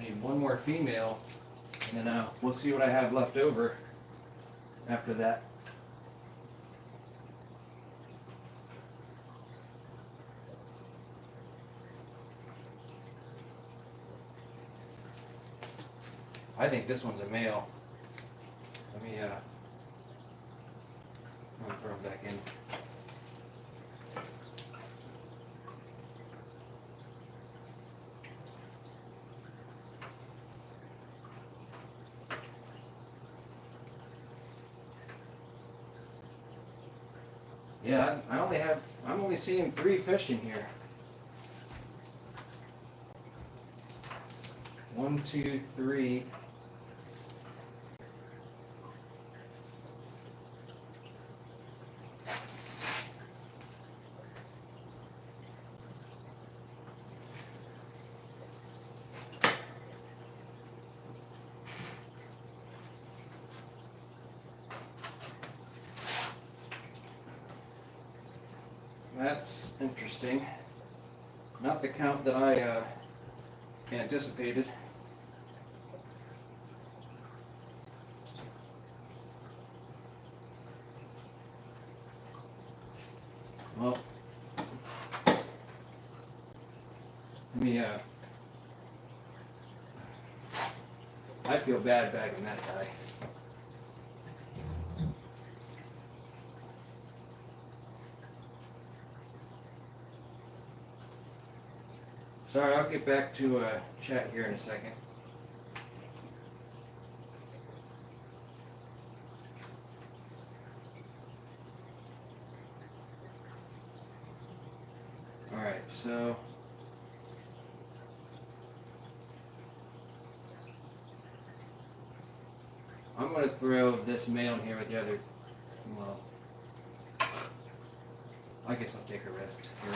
I need one more female, and then we'll see what I have left over after that. I think this one's a male. Let me I'm gonna throw him back in. Yeah, I'm only seeing 3 fish in here. 1, 2, 3. That's interesting. Not the count that I anticipated. Well, let me, I feel bad bagging that guy. Sorry, I'll get back to chat here in a second. Alright, so I'm going to throw this male in here with the other, well, I guess I'll take a risk here.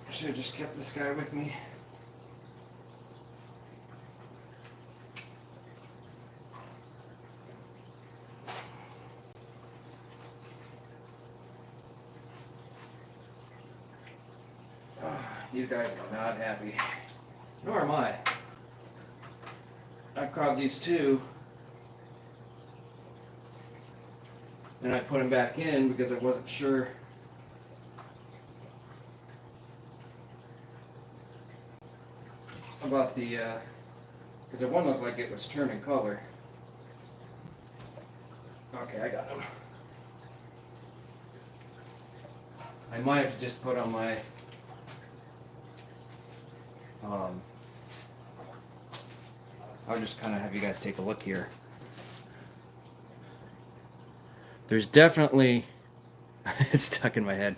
I should have just kept this guy with me. These guys are not happy. Nor am I. I caught these 2. And I put them back in because I wasn't sure. About the, because the one looked like it was turning color. Okay, I got him. I might have to just put on my, I'll just kind of have you guys take a look here. There's definitely, it's stuck in my head.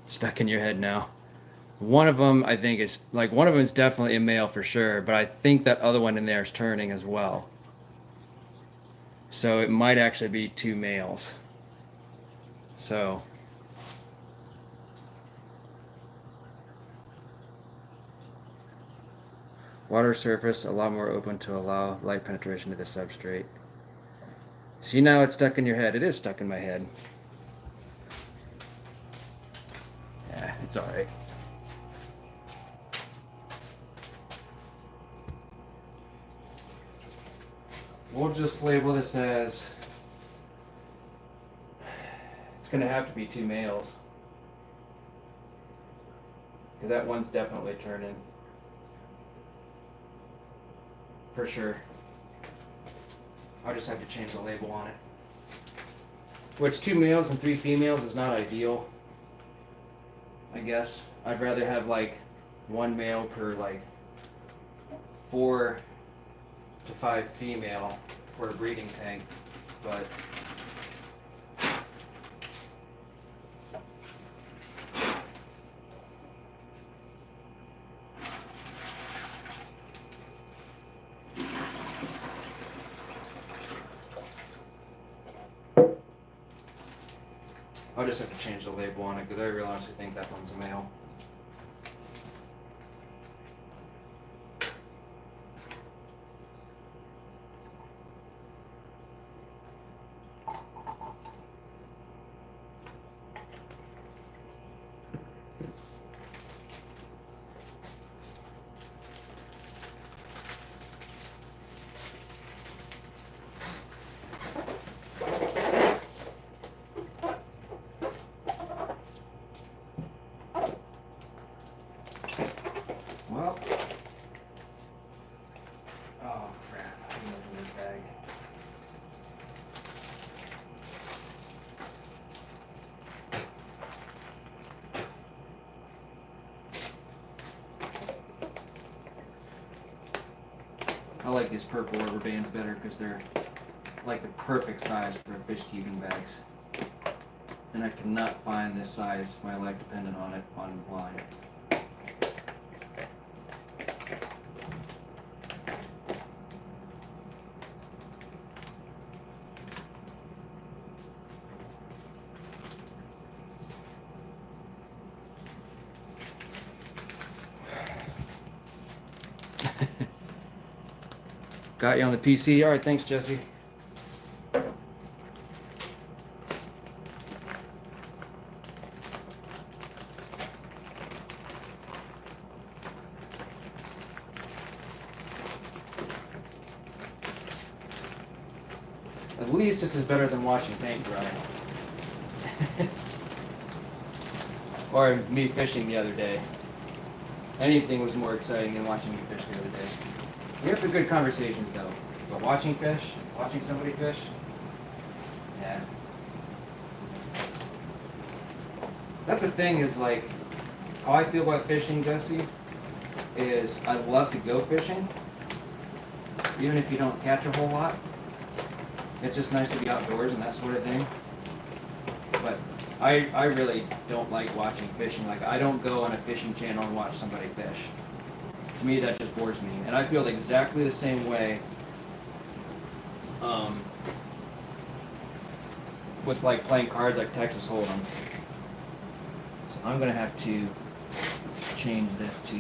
Stuck in your head now. One of them, I think, is like one of them is definitely a male for sure, but I think that other one in there is turning as well. So it might actually be 2 males. So water surface a lot more open to allow light penetration to the substrate. See, now it's stuck in your head. It is stuck in my head. Yeah, it's all right. We'll just label this as, it's going to have to be 2 males. Because that one's definitely turning. For sure. I'll just have to change the label on it. Which 2 males and 3 females is not ideal, I guess. I'd rather have like 1 male per like 4 to 5 female for a breeding tank, but I'll just have to change the label on it because I honestly think that one's a male. Well, oh crap, I didn't open this bag. I like these purple rubber bands better because they're like the perfect size for fish keeping bags. And I cannot find this size if my life depended on it online. Got you on the PC. All right, thanks, Jesse. At least this is better than watching paint dry. Or me fishing the other day. Anything was more exciting than watching me fish the other day. We have some good conversations though. But watching fish, watching somebody fish, yeah. That's the thing is like, how I feel about fishing, Jesse, is I love to go fishing, even if you don't catch a whole lot. It's just nice to be outdoors and that sort of thing. But I really don't like watching fishing. Like, I don't go on a fishing channel and watch somebody fish. To me, that just bores me. And I feel exactly the same way with like playing cards like Texas Hold'em. So I'm gonna have to change this to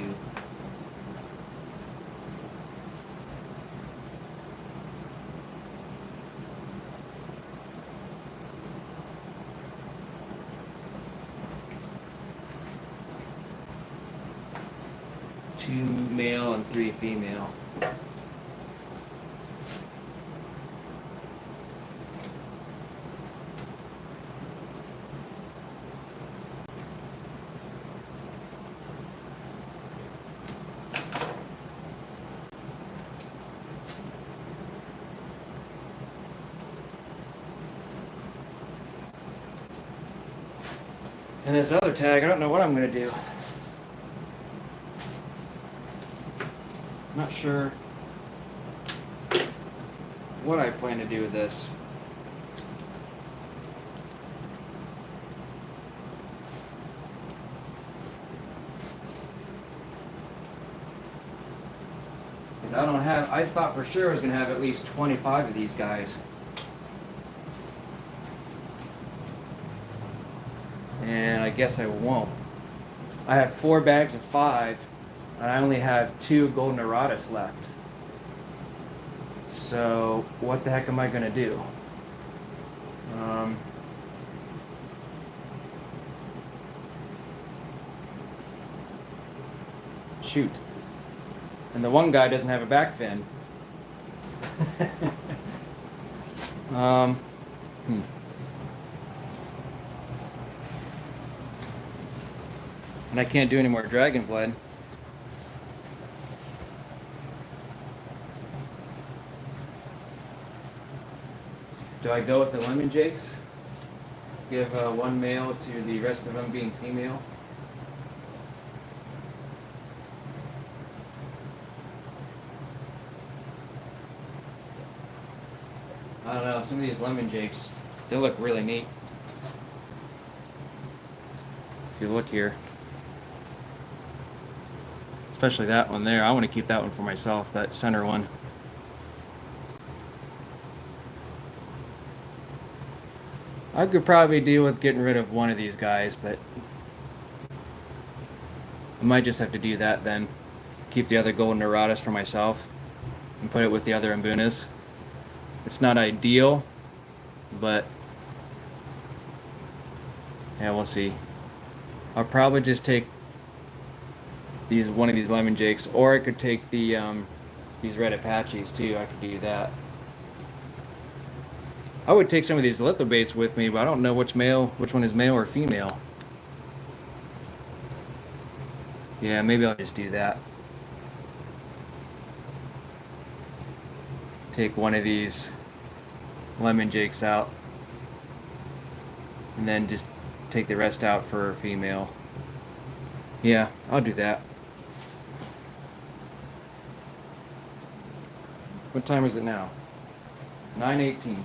two male and 3 female. And this other tag, I don't know what I'm gonna do. I'm not sure what I plan to do with this. Because I don't have, I thought for sure I was going to have at least 25 of these guys. And I guess I won't. I have 4 bags of 5, and I only have 2 golden Doradas left. So what the heck am I going to do? Shoot. And the one guy doesn't have a back fin. And I can't do any more dragonfly. Do I go with the lemon jakes? Give one male to the rest of them being female? I don't know, some of these lemon jakes, they look really neat. If you look here. Especially that one there. I want to keep that one for myself, that center one. I could probably deal with getting rid of one of these guys, but I might just have to do that then. Keep the other golden Doradas for myself and put it with the other Mbunas. It's not ideal, but yeah, we'll see. I'll probably just take one of these lemon jakes, or I could take the these red Apaches too. I could do that. I would take some of these lithobates with me, but I don't know which one is male or female. Yeah, maybe I'll just do that. take one of these lemon jakes out and then just take the rest out for a female. Yeah, I'll do that. What time is it now? 9:18.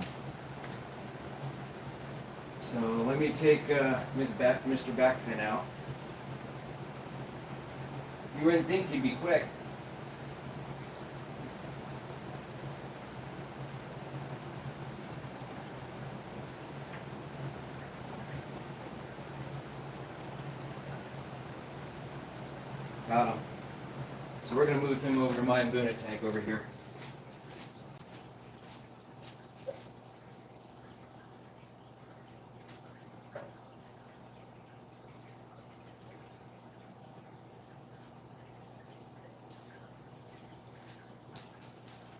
So let me take Mr. Backfin out. You wouldn't think he'd be quick. Got him. So we're going to move him over to my Mbuna tank over here.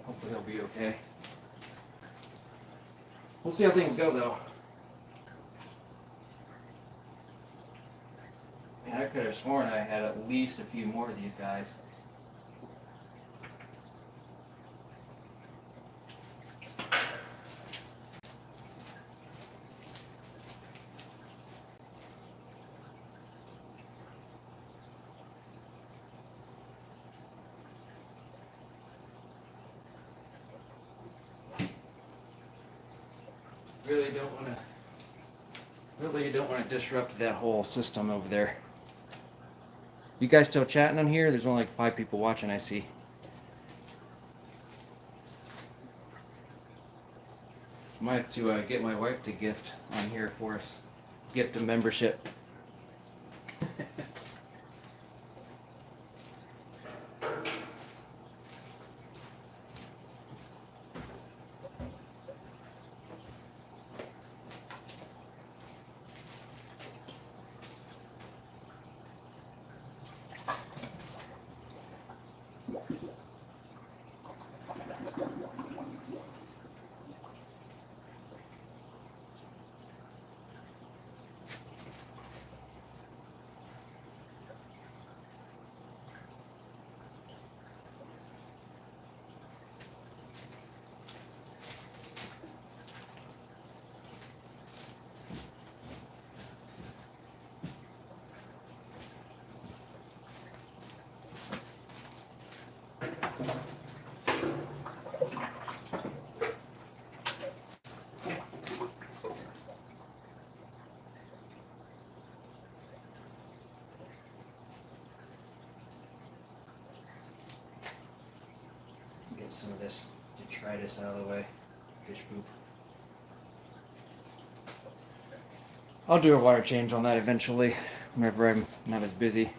Hopefully he'll be okay. We'll see how things go though. Man, I could have sworn I had at least a few more of these guys. Really don't want to disrupt that whole system over there. You guys still chatting on here? There's only like 5 people watching, I see. Might have to get my wife to gift on here for us. Gift a membership. Get some of this detritus out of the way. Fish poop. I'll do a water change on that eventually, whenever I'm not as busy.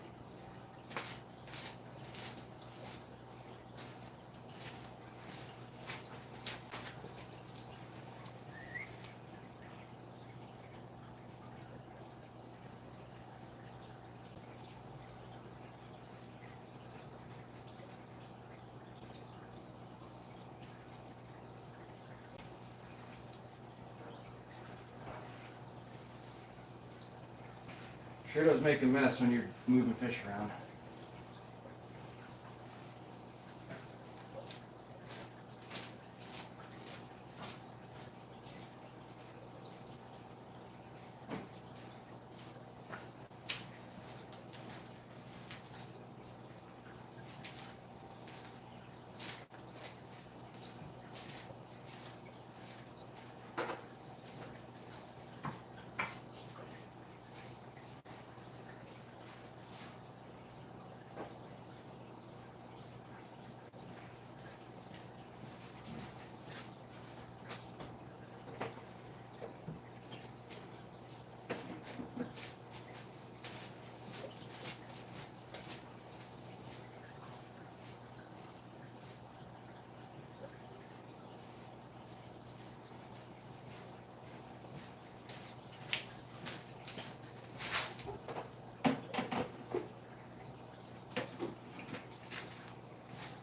Sure does make a mess when you're moving fish around.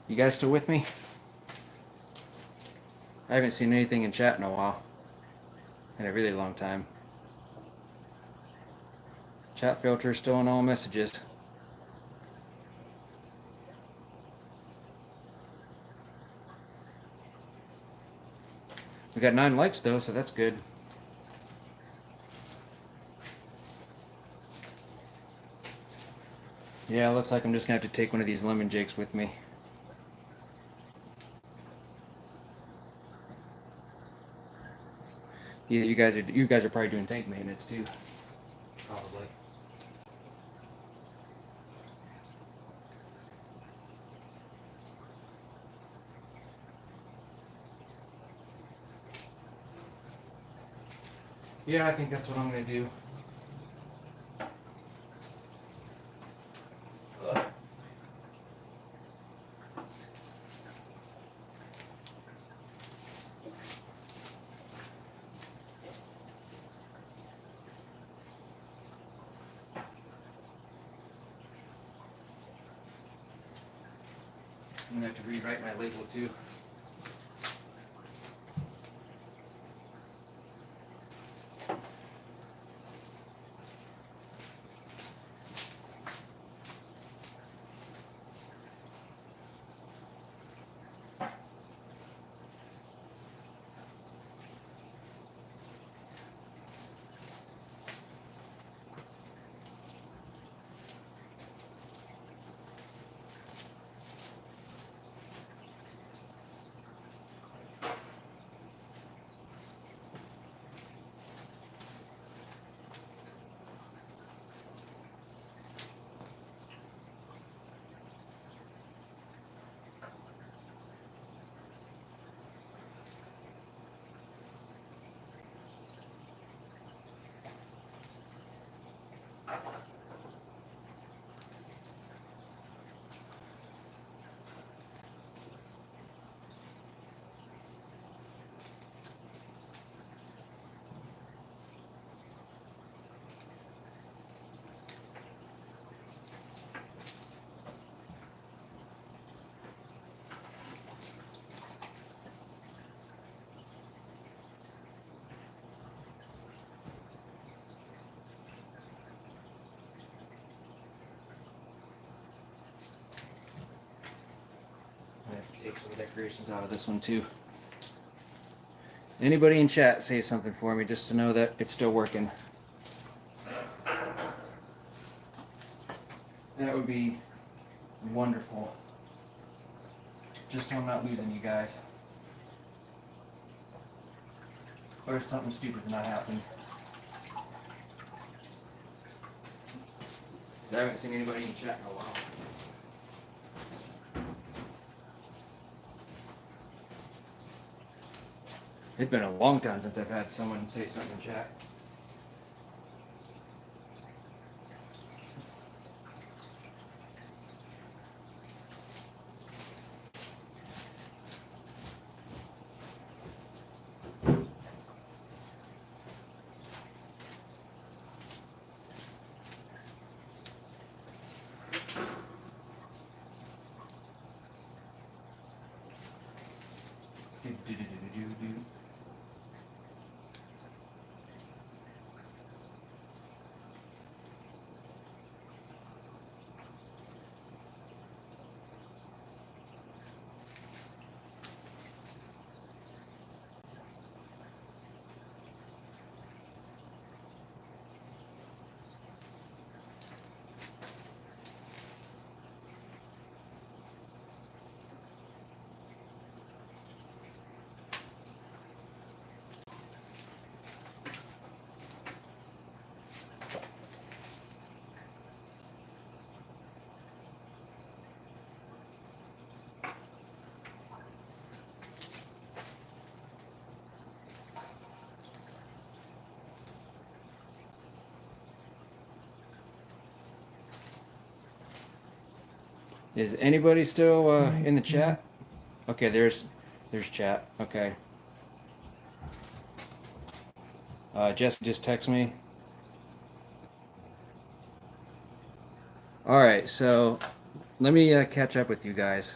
You guys still with me? I haven't seen anything in chat in a while. In a really long time. Chat filter still on all messages. We got 9 likes though, so that's good. Yeah, looks like I'm just gonna have to take one of these lemon jakes with me. Yeah, you guys are probably doing tank maintenance too. Probably. Yeah, I think that's what I'm gonna do. I'm gonna have to rewrite my label too. I have to take some decorations out of this one too. Anybody in chat say something for me just to know that it's still working. That would be wonderful. Just so I'm not losing you guys. Or something stupid's not happening. Because I haven't seen anybody in chat in a while. It's been a long time since I've had someone say something in chat. Is anybody still in the chat? Okay, there's chat. Okay. Jess just text me. All right, so let me catch up with you guys.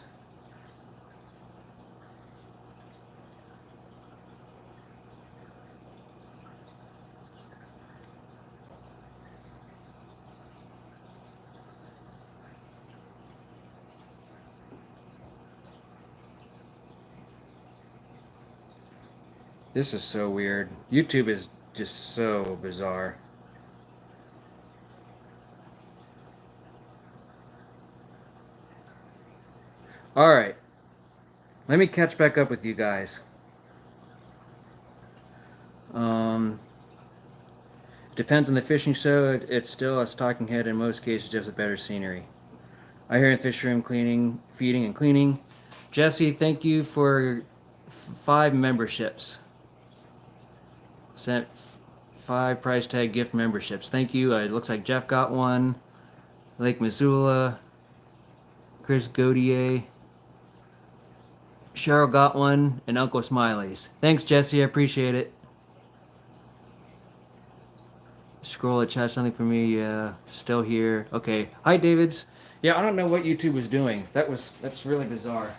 This is so weird. YouTube is just so bizarre. All right, let me catch back up with you guys. Um, Depends on the fishing show. It's still a stocking head in most cases, just with better scenery. I hear in fish room cleaning, feeding, and cleaning. Jesse, thank you for 5 memberships. Sent 5 price tag gift memberships. Thank you. It looks like Jeff got one. Lake Missoula. Chris Godier. Cheryl got one. And Uncle Smiley's. Thanks, Jesse. I appreciate it. Scroll at chat something for me. Yeah, still here. Okay. Hi, Davids. Yeah, I don't know what YouTube was doing. That's really bizarre.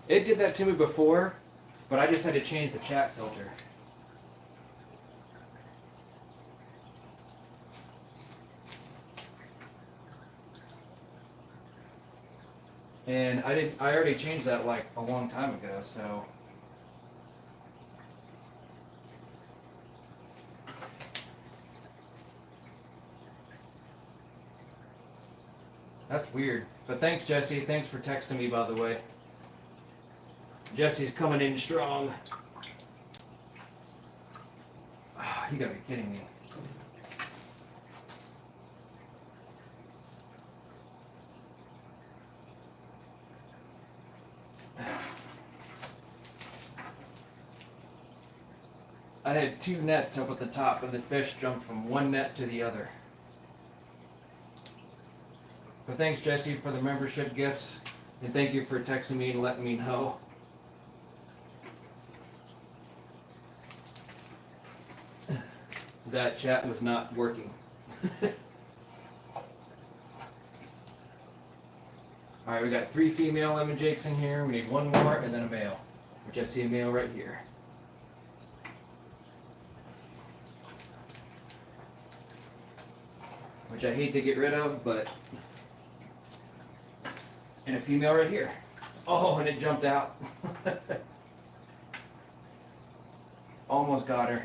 It did that to me before, but I just had to change the chat filter. And I already changed that like a long time ago, so that's weird. But thanks, Jesse. Thanks for texting me, by the way. Jesse's coming in strong. Oh, you gotta be kidding me. I had 2 nets up at the top, and the fish jumped from one net to the other. But thanks, Jesse, for the membership gifts, and thank you for texting me and letting me know. That chat was not working. Alright, we got 3 female lemon jakes in here. We need 1 more and then a male. Which I see a male right here. Which I hate to get rid of, but... And a female right here. Oh, and it jumped out. Almost got her.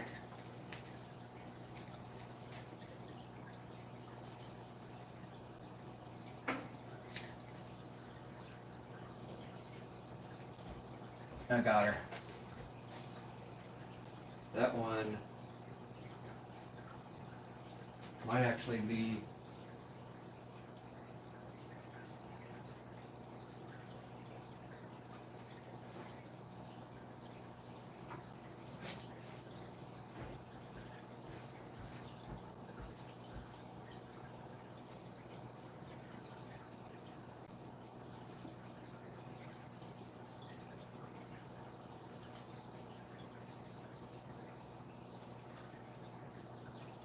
I got her. That one might actually be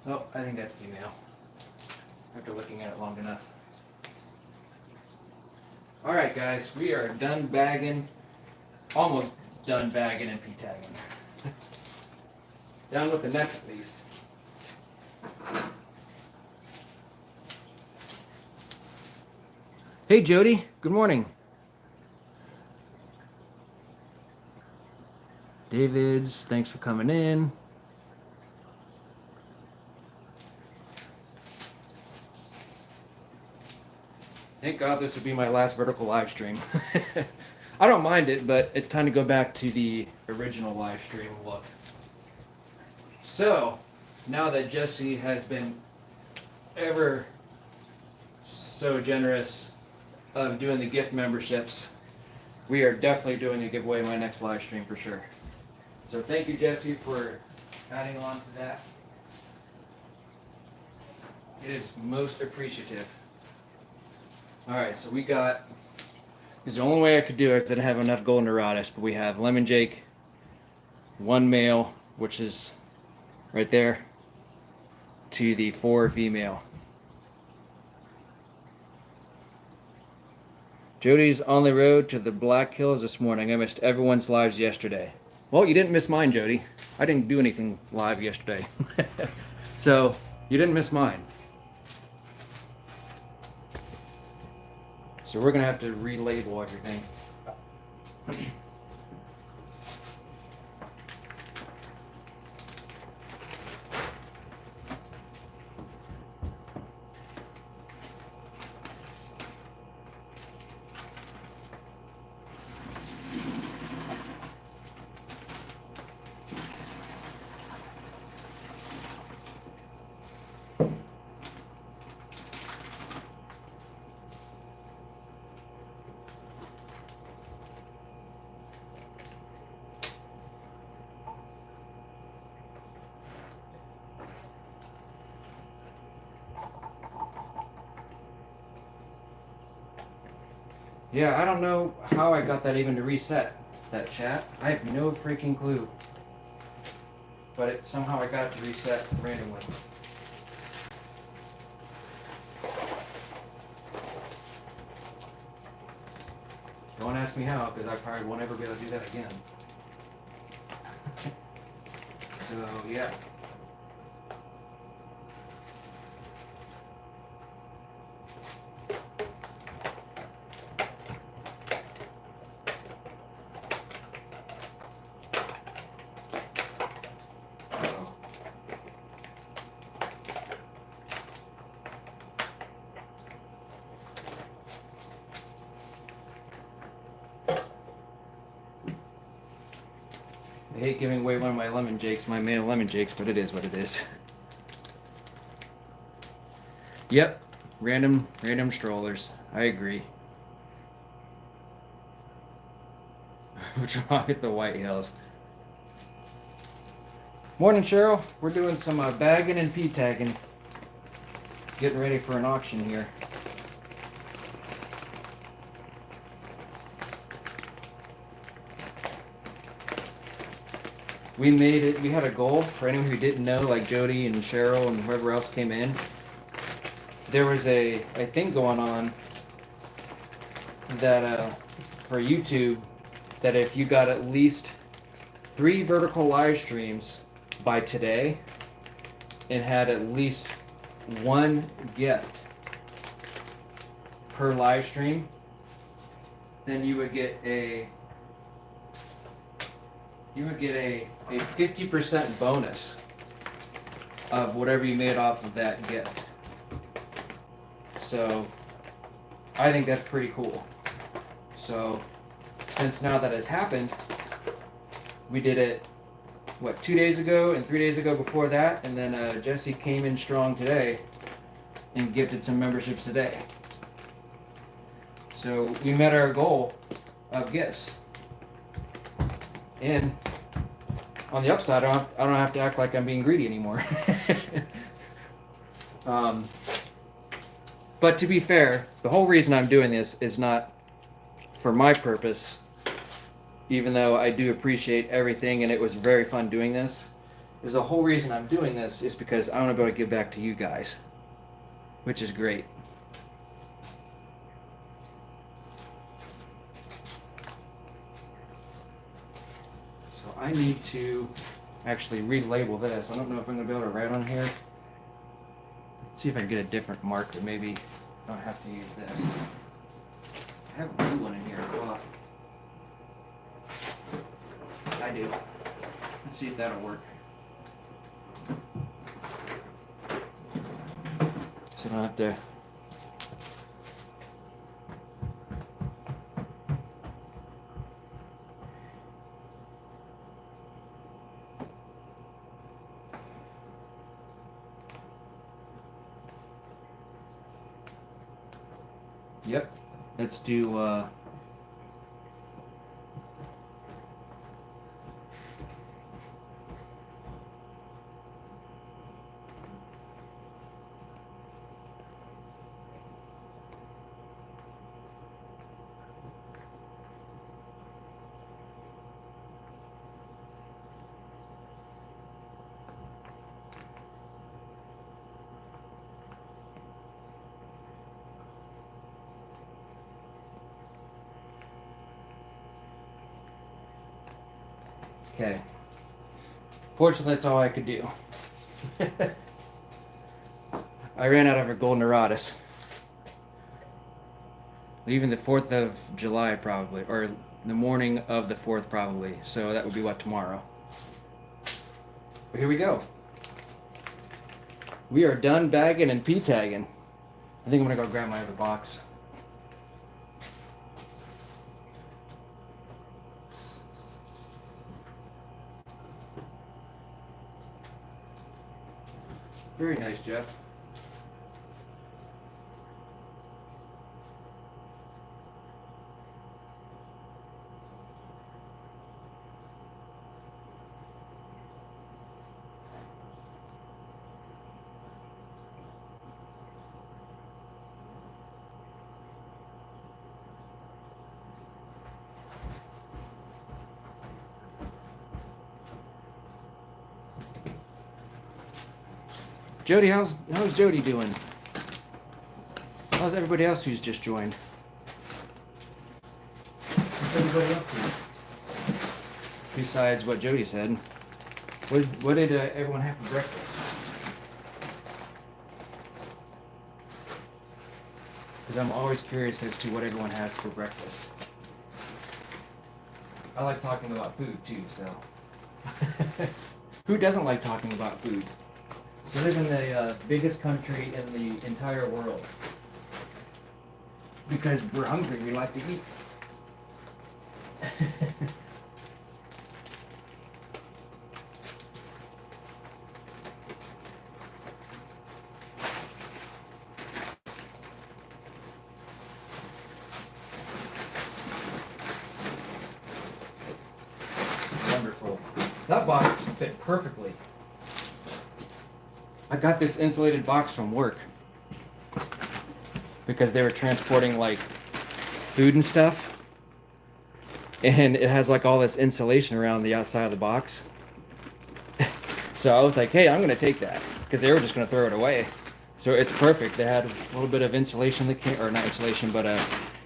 oh, I think that's female. After looking at it long enough. Alright guys, we are done bagging. Almost done bagging and P-tagging. Down with the nets at least. Hey Jody, good morning. Davids, thanks for coming in. Thank God this would be my last vertical live stream. I don't mind it, but it's time to go back to the original live stream look. So, now that Jesse has been ever so generous of doing the gift memberships, we are definitely doing a giveaway in my next live stream for sure. So thank you, Jesse, for adding on to that. It is most appreciative. Alright, so we got, this is the only way I could do it because I didn't have enough golden dorados, but we have lemon jake, 1 male, which is right there, to the 4 female. Jody's on the road to the Black Hills this morning. I missed everyone's lives yesterday. Well, you didn't miss mine, Jody. I didn't do anything live yesterday. So, You didn't miss mine. So we're gonna have to relabel everything. Yeah, I don't know how I got that even to reset, that chat. I have no freaking clue. But somehow I got it to reset randomly. Don't ask me how, because I probably won't ever be able to do that again. So, yeah. I hate giving away one of my lemon jakes, my male lemon jakes, but it is what it is. Yep, random strollers. I agree. What's wrong with the White Hills? Morning, Cheryl. We're doing some bagging and P-tagging. Getting ready for an auction here. We made it. We had a goal for anyone who didn't know, like Jody and Cheryl and whoever else came in. There was a thing going on that for YouTube that if you got at least 3 vertical live streams by today and had at least 1 gift per live stream, then you would get a 50% bonus of whatever you made off of that gift. So I think that's pretty cool. So since now that has happened, we did it 2 days ago and 3 days ago before that, and then Jesse came in strong today and gifted some memberships today. So we met our goal of gifts. And on the upside, I don't have to act like I'm being greedy anymore. But to be fair, the whole reason I'm doing this is not for my purpose, even though I do appreciate everything and it was very fun doing this. Is the whole reason I'm doing this is because I want to be able to give back to you guys, which is great. So I need to actually relabel this. I don't know if I'm going to be able to write on here. Let's see if I can get a different marker. Maybe I don't have to use this. I have a blue one in here. Well, I do. Let's see if that'll work. So I don't have to. Yep. Let's do okay. Fortunately, that's all I could do. I ran out of a golden Dorados. Leaving the 4th of July probably, or the morning of the 4th probably. So that would be what, tomorrow. But here we go. We are done bagging and P-tagging. I think I'm gonna go grab my other box. Very nice, Jeff. Jody, how's Jody doing? How's everybody else who's just joined? What's everybody up to? Besides what Jody said, what did everyone have for breakfast? Because I'm always curious as to what everyone has for breakfast. I like talking about food too, so. Who doesn't like talking about food? We live in the biggest country in the entire world. Because we're hungry, we like to eat. Wonderful. That box fit perfectly. I got this insulated box from work because they were transporting like food and stuff, and it has like all this insulation around the outside of the box. So I was like, hey, I'm gonna take that because they were just gonna throw it away. So it's perfect. They had a little bit of insulation that came, or not insulation, but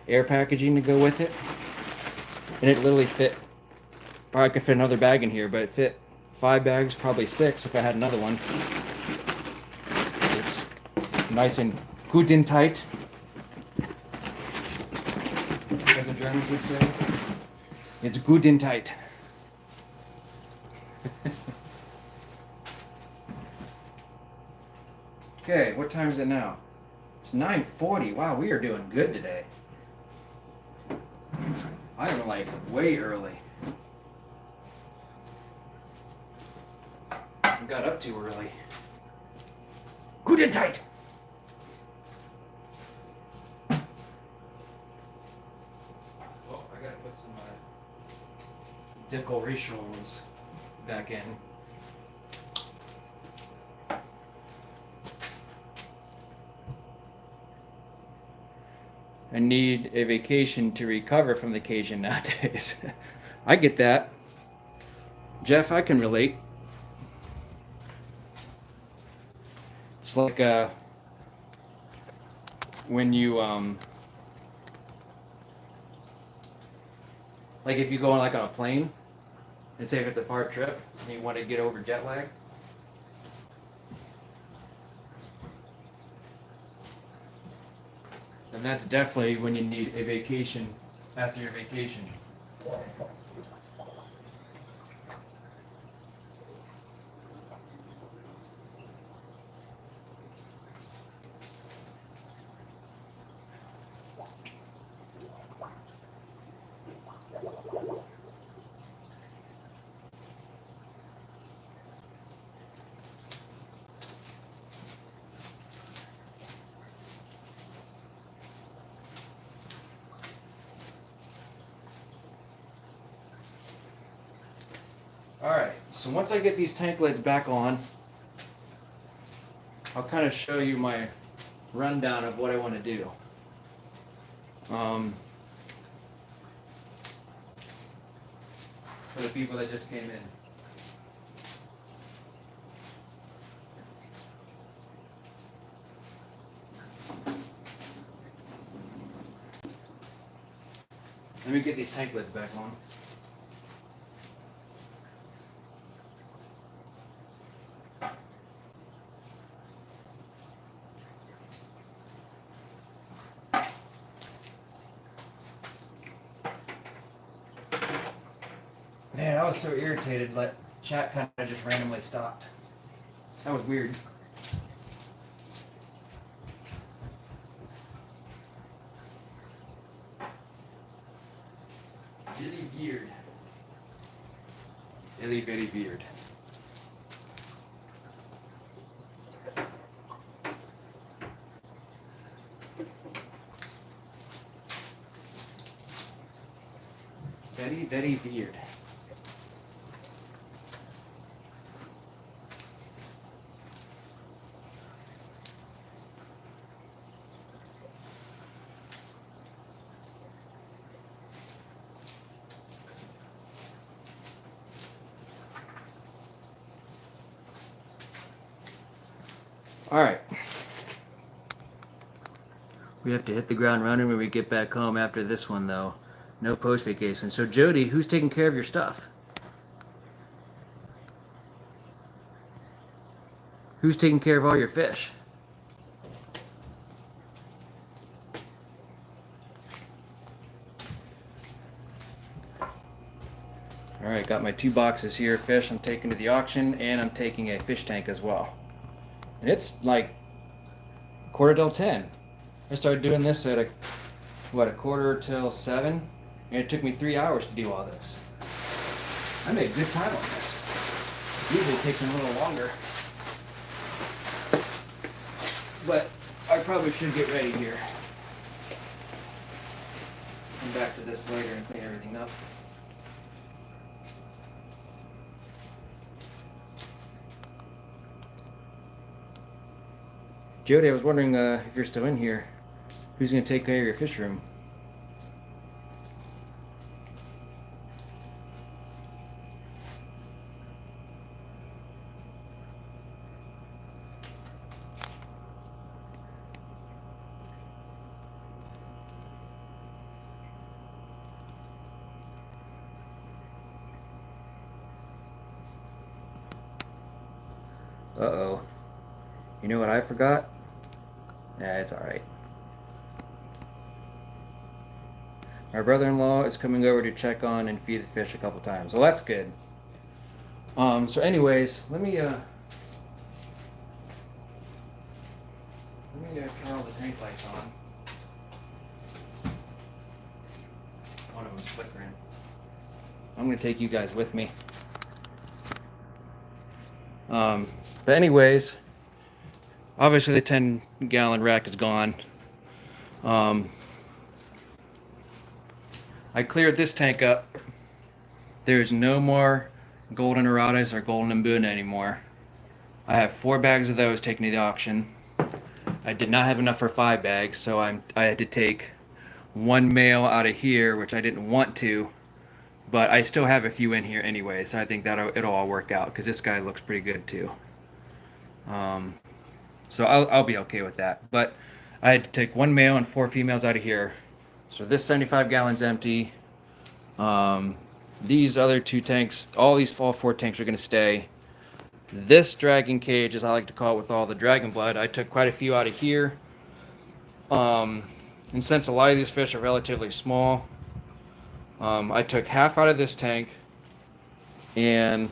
air packaging to go with it, and it literally fit. Probably could fit another bag in here, but it fit 5 bags, probably 6 if I had another one. Nice and gut and tight, as the Germans would say. It's gut and tight. Okay, what time is it now? It's 9:40. Wow, we are doing good today. I'm like way early. I got up too early. Gut and tight. Decorations back in. I need a vacation to recover from the occasion nowadays. I get that. Jeff, I can relate. It's like when you like if you go on like on a plane, and say if it's a far trip and you want to get over jet lag. And that's definitely when you need a vacation after your vacation. Alright, so once I get these tank lids back on, I'll kind of show you my rundown of what I want to do. For the people that just came in. Let me get these tank lids back on. Man, I was so irritated. Let chat kind of just randomly stopped. That was weird. Really weird. Really very weird. Very, very weird. All right. We have to hit the ground running when we get back home after this one, though. No post vacation. So, Jody, who's taking care of your stuff? Who's taking care of all your fish? All right, got my 2 boxes here of fish I'm taking to the auction, and I'm taking a fish tank as well. And it's like 10:15. I started doing this at a 7:15, and it took me 3 hours to do all this. I made good time on this. Usually it takes me a little longer. But I probably should get ready here. Come back to this later and clean everything up. Jody, I was wondering if you're still in here, who's going to take care of your fish room? Uh-oh. You know what I forgot? Yeah, it's alright. My brother-in-law is coming over to check on and feed the fish a couple times. Well, that's good. So anyways, let me turn all the tank lights on. One of them's flickering. I'm gonna take you guys with me. But anyways, obviously the 10-gallon rack is gone. I cleared this tank up. There's no more golden Aradas or golden Mbuna anymore. I have 4 bags of those taken to the auction. I did not have enough for 5 bags, so I had to take 1 male out of here, which I didn't want to, but I still have a few in here anyway, so I think that it'll all work out, because this guy looks pretty good too. So I'll be okay with that. But I had to take 1 male and 4 females out of here. So this 75 gallons empty. These other 2 tanks, all 4 tanks are going to stay. This dragon cage, as I like to call it, with all the dragon blood, I took quite a few out of here. And since a lot of these fish are relatively small, I took half out of this tank, and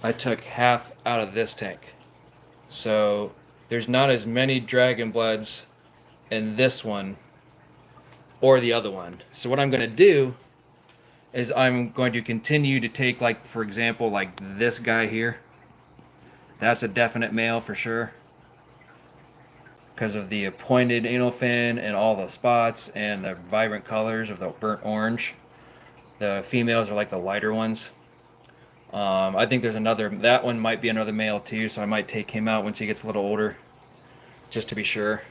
I took half out of this tank. So there's not as many dragon bloods in this one or the other one. So what I'm going to do is I'm going to continue to take, like, for example, like this guy here. That's a definite male for sure, because of the pointed anal fin and all the spots and the vibrant colors of the burnt orange. The females are like the lighter ones. I think there's another, that one might be another male too, so I might take him out once he gets a little older, just to be sure.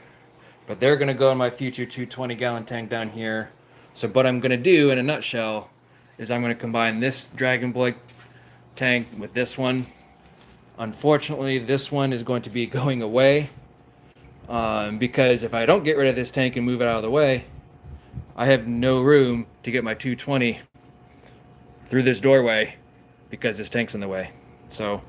But they're going to go in my future 220-gallon tank down here. So what I'm going to do, in a nutshell, is I'm going to combine this dragon blood tank with this one. Unfortunately, this one is going to be going away, because if I don't get rid of this tank and move it out of the way, I have no room to get my 220 through this doorway, because this tank's in the way. So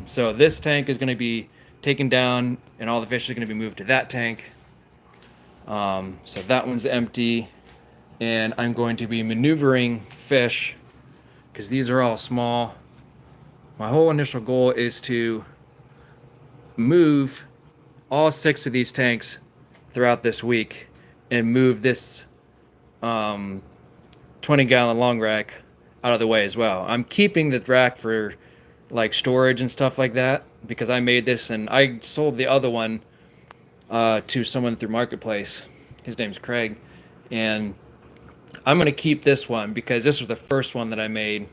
so this tank is going to be taken down, and all the fish are going to be moved to that tank. So that one's empty. and I'm going to be maneuvering fish because these are all small. My whole initial goal is to move all 6 of these tanks throughout this week and move this 20-gallon long rack out of the way as well. I'm keeping the rack for like storage and stuff like that because I made this and I sold the other one to someone through Marketplace. His name's Craig, and I'm gonna keep this one because this was the first one that I made,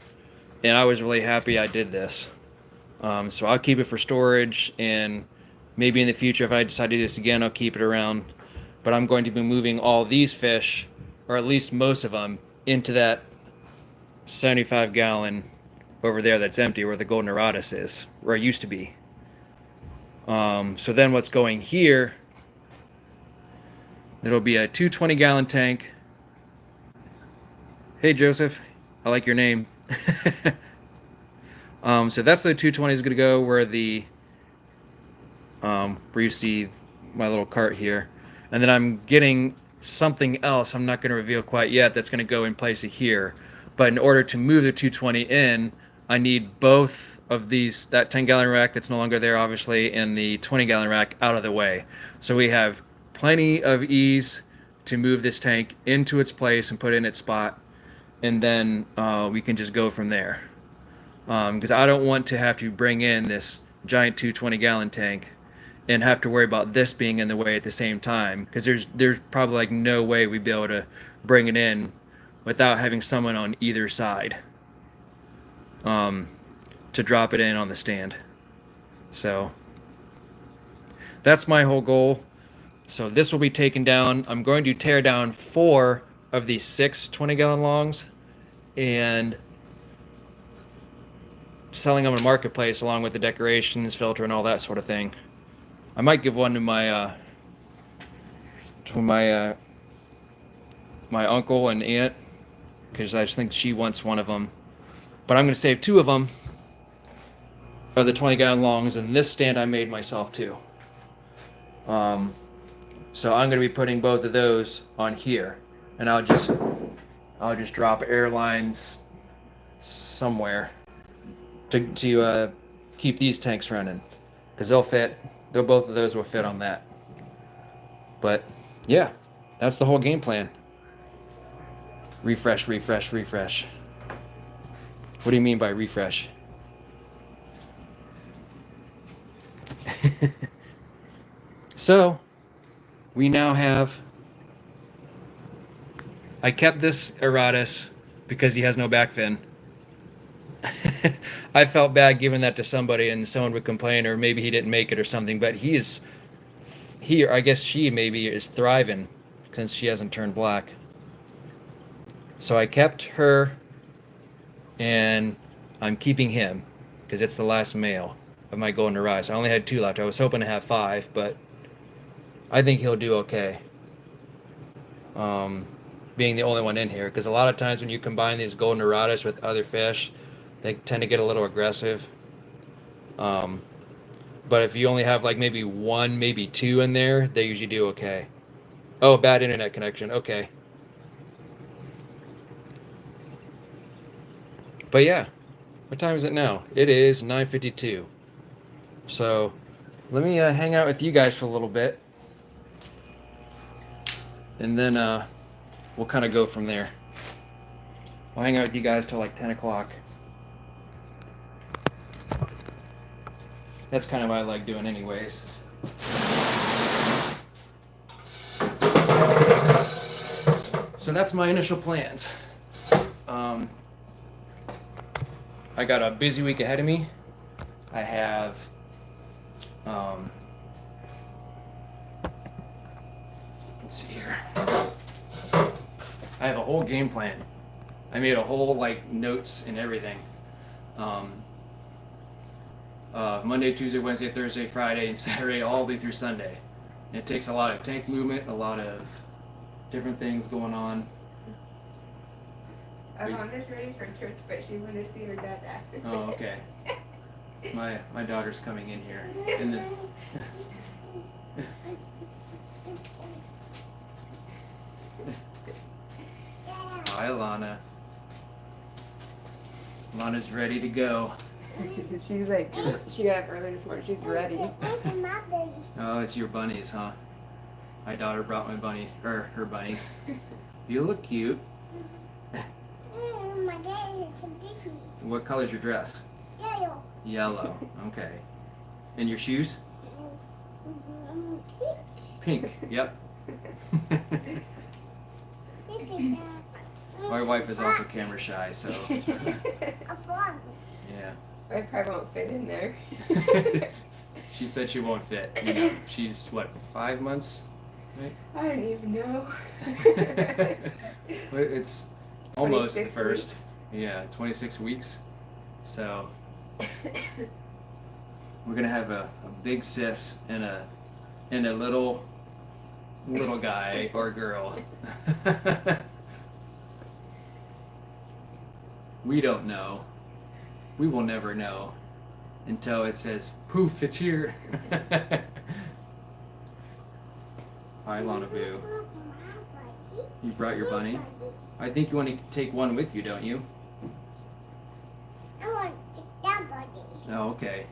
and I was really happy I did this. So I'll keep it for storage, and maybe in the future, if I decide to do this again, I'll keep it around. But I'm going to be moving all these fish, or at least most of them, into that 75-gallon over there that's empty where the golden Doradus is, where it used to be. So then what's going here, it'll be a 220-gallon tank. Hey, Joseph, I like your name. So that's where the 220 is going to go, where the where you see my little cart here. And then I'm getting something else I'm not going to reveal quite yet that's going to go in place of here. But in order to move the 220 in, I need both of these, that 10-gallon rack that's no longer there, obviously, and the 20-gallon rack out of the way. So we have plenty of ease to move this tank into its place and put it in its spot. And then we can just go from there. Because I don't want to have to bring in this giant 220-gallon tank and have to worry about this being in the way at the same time. Because there's probably like no way we'd be able to bring it in without having someone on either side to drop it in on the stand. So that's my whole goal. So this will be taken down. I'm going to tear down 4 of these 6 20-gallon longs and selling them in Marketplace along with the decorations, filter, and all that sort of thing. I might give one to my my uncle and aunt because I just think she wants one of them. But I'm going to save 2 of them, of the 20-gallon longs, and this stand I made myself too. So I'm going to be putting both of those on here, and I'll just drop airlines somewhere to keep these tanks running, because they'll fit. Both of those will fit on that. But yeah, that's the whole game plan. Refresh, refresh, refresh. What do you mean by refresh? So we now have, I kept this Doradus because he has no back fin. I felt bad giving that to somebody and someone would complain, or maybe he didn't make it or something, but he, I guess she maybe is thriving since she hasn't turned black. So I kept her, and I'm keeping him because it's the last male of my golden Doradus. I only had 2 left. I was hoping to have 5, but I think he'll do okay. Being the only one in here, because a lot of times when you combine these golden Doradus with other fish, they tend to get a little aggressive. But if you only have like maybe 1, maybe 2 in there, they usually do okay. Oh, bad internet connection. Okay. But yeah, what time is it now? It is 9:52. So let me hang out with you guys for a little bit, and then we'll kind of go from there. I'll hang out with you guys till like 10 o'clock. That's kind of what I like doing anyways. So that's my initial plans. I got a busy week ahead of me. I have let's see here. I have a whole game plan. I made a whole like notes and everything. Monday, Tuesday, Wednesday, Thursday, Friday, and Saturday, all the way through Sunday. And it takes a lot of tank movement, a lot of different things going on. Alana's ready for church, but she wanted to see her dad after. Oh, okay. My daughter's coming in here. And then Hi, Lana. Lana's ready to go. She's like, she got up early this morning. She's ready. Oh, it's your bunnies, huh? My daughter brought my bunny, or her bunnies. You look cute. My dad is a baby. What color's your dress? Yellow. Yellow. Okay. And your shoes? Pink. Yep. My wife is also camera shy, so A frog. yeah. I probably won't fit in there. She said she won't fit. You know, she's what, 5 months? Right? I don't even know. Well, it's almost the 26 first. weeks. Yeah, 26 weeks. So we're gonna have a big sis and a little guy or girl. We don't know. We will never know until it says poof, it's here. Hi, Lana Boo. You brought your bunny? I think you want to take one with you, don't you? I want to take that buddy. Oh, okay.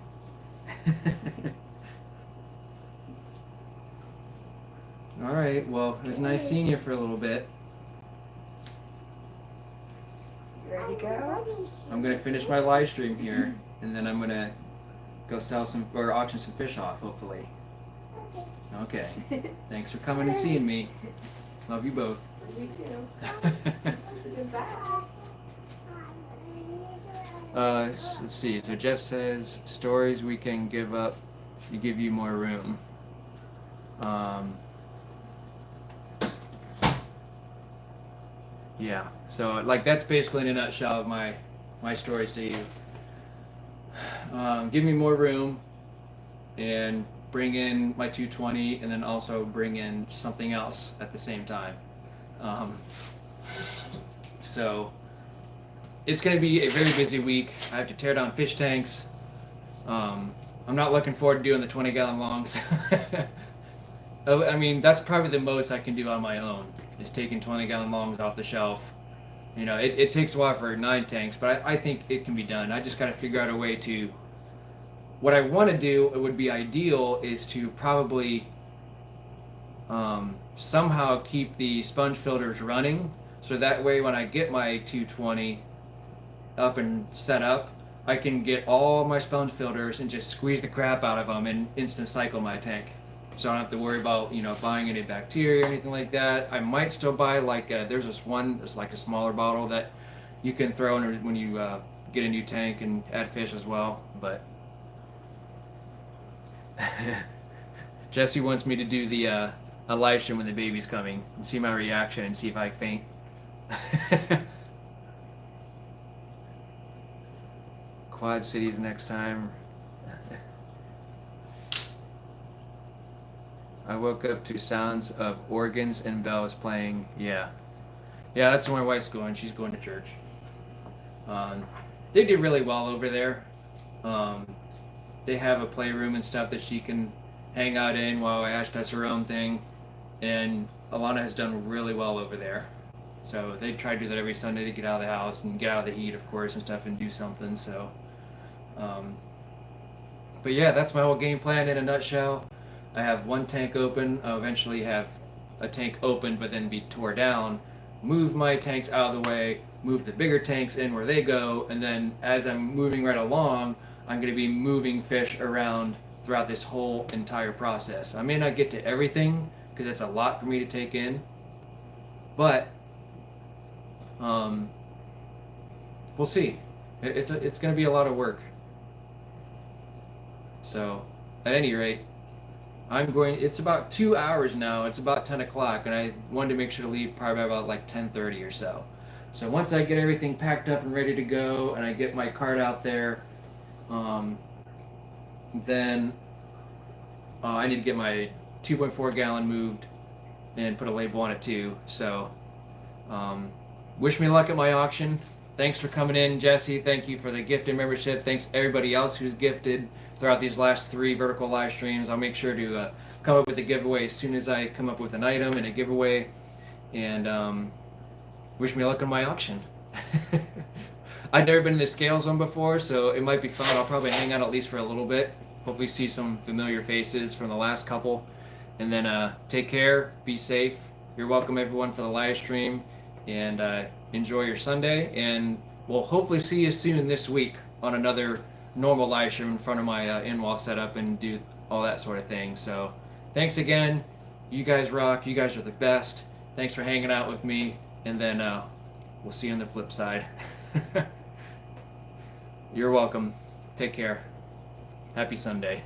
All right, well, it was nice seeing you for a little bit. You ready to go? I'm gonna finish my live stream here, and then I'm gonna go sell some or auction some fish off, hopefully. Okay. Thanks for coming and seeing me. Love you both. Me too. Goodbye. Let's see. So Jeff says stories we can give up. You give you more room. Yeah. So like that's basically in a nutshell of my stories to you. Give me more room, and bring in my 220, and then also bring in something else at the same time. So it's going to be a very busy week. I have to tear down fish tanks. I'm not looking forward to doing the 20-gallon longs. I mean, that's probably the most I can do on my own, is taking 20-gallon longs off the shelf. You know, it takes a while for 9 tanks, but I think it can be done. I just got to figure out a way to... What I want to do, it would be ideal, is to probably somehow keep the sponge filters running, so that way when I get my 220 up and set up, I can get all my sponge filters and just squeeze the crap out of them and instant cycle my tank. So I don't have to worry about, you know, buying any bacteria or anything like that. I might still buy like there's this one, it's like a smaller bottle that you can throw in when you get a new tank and add fish as well. But Jesse wants me to do the a live stream when the baby's coming and see my reaction and see if I faint. Quad Cities next time. I woke up to sounds of organs and bells playing. Yeah, that's where my wife's going. She's going to church. They do really well over there. They have a playroom and stuff that she can hang out in while Ash does her own thing, and Alana has done really well over there. So they try to do that every Sunday to get out of the house and get out of the heat, of course, and stuff, and do something. So, but yeah, that's my whole game plan in a nutshell. I have one tank open. I'll eventually have a tank open, but then be tore down. Move my tanks out of the way. Move the bigger tanks in where they go, and then as I'm moving right along, I'm going to be moving fish around throughout this whole entire process. I may not get to everything because it's a lot for me to take in, but we'll see. It's going to be a lot of work. So, at any rate, it's about 2 hours now. It's about 10 o'clock, and I wanted to make sure to leave probably about like 10:30 or so. So once I get everything packed up and ready to go, and I get my cart out there, then I need to get my 2.4 gallon moved and put a label on it too. So wish me luck at my auction. Thanks for coming in, Jesse. Thank you for the gifted membership. Thanks everybody else who's gifted throughout these last 3 vertical live streams. I'll make sure to come up with a giveaway as soon as I come up with an item and a giveaway. And wish me luck on my auction. I've never been in the scale zone before, so it might be fun. I'll probably hang out at least for a little bit. Hopefully see some familiar faces from the last couple. And then take care, be safe. You're welcome everyone for the live stream, and enjoy your Sunday. And we'll hopefully see you soon this week on another normal live stream in front of my in-wall setup and do all that sort of thing. So thanks again. You guys rock. You guys are the best. Thanks for hanging out with me. And then we'll see you on the flip side. You're welcome. Take care. Happy Sunday.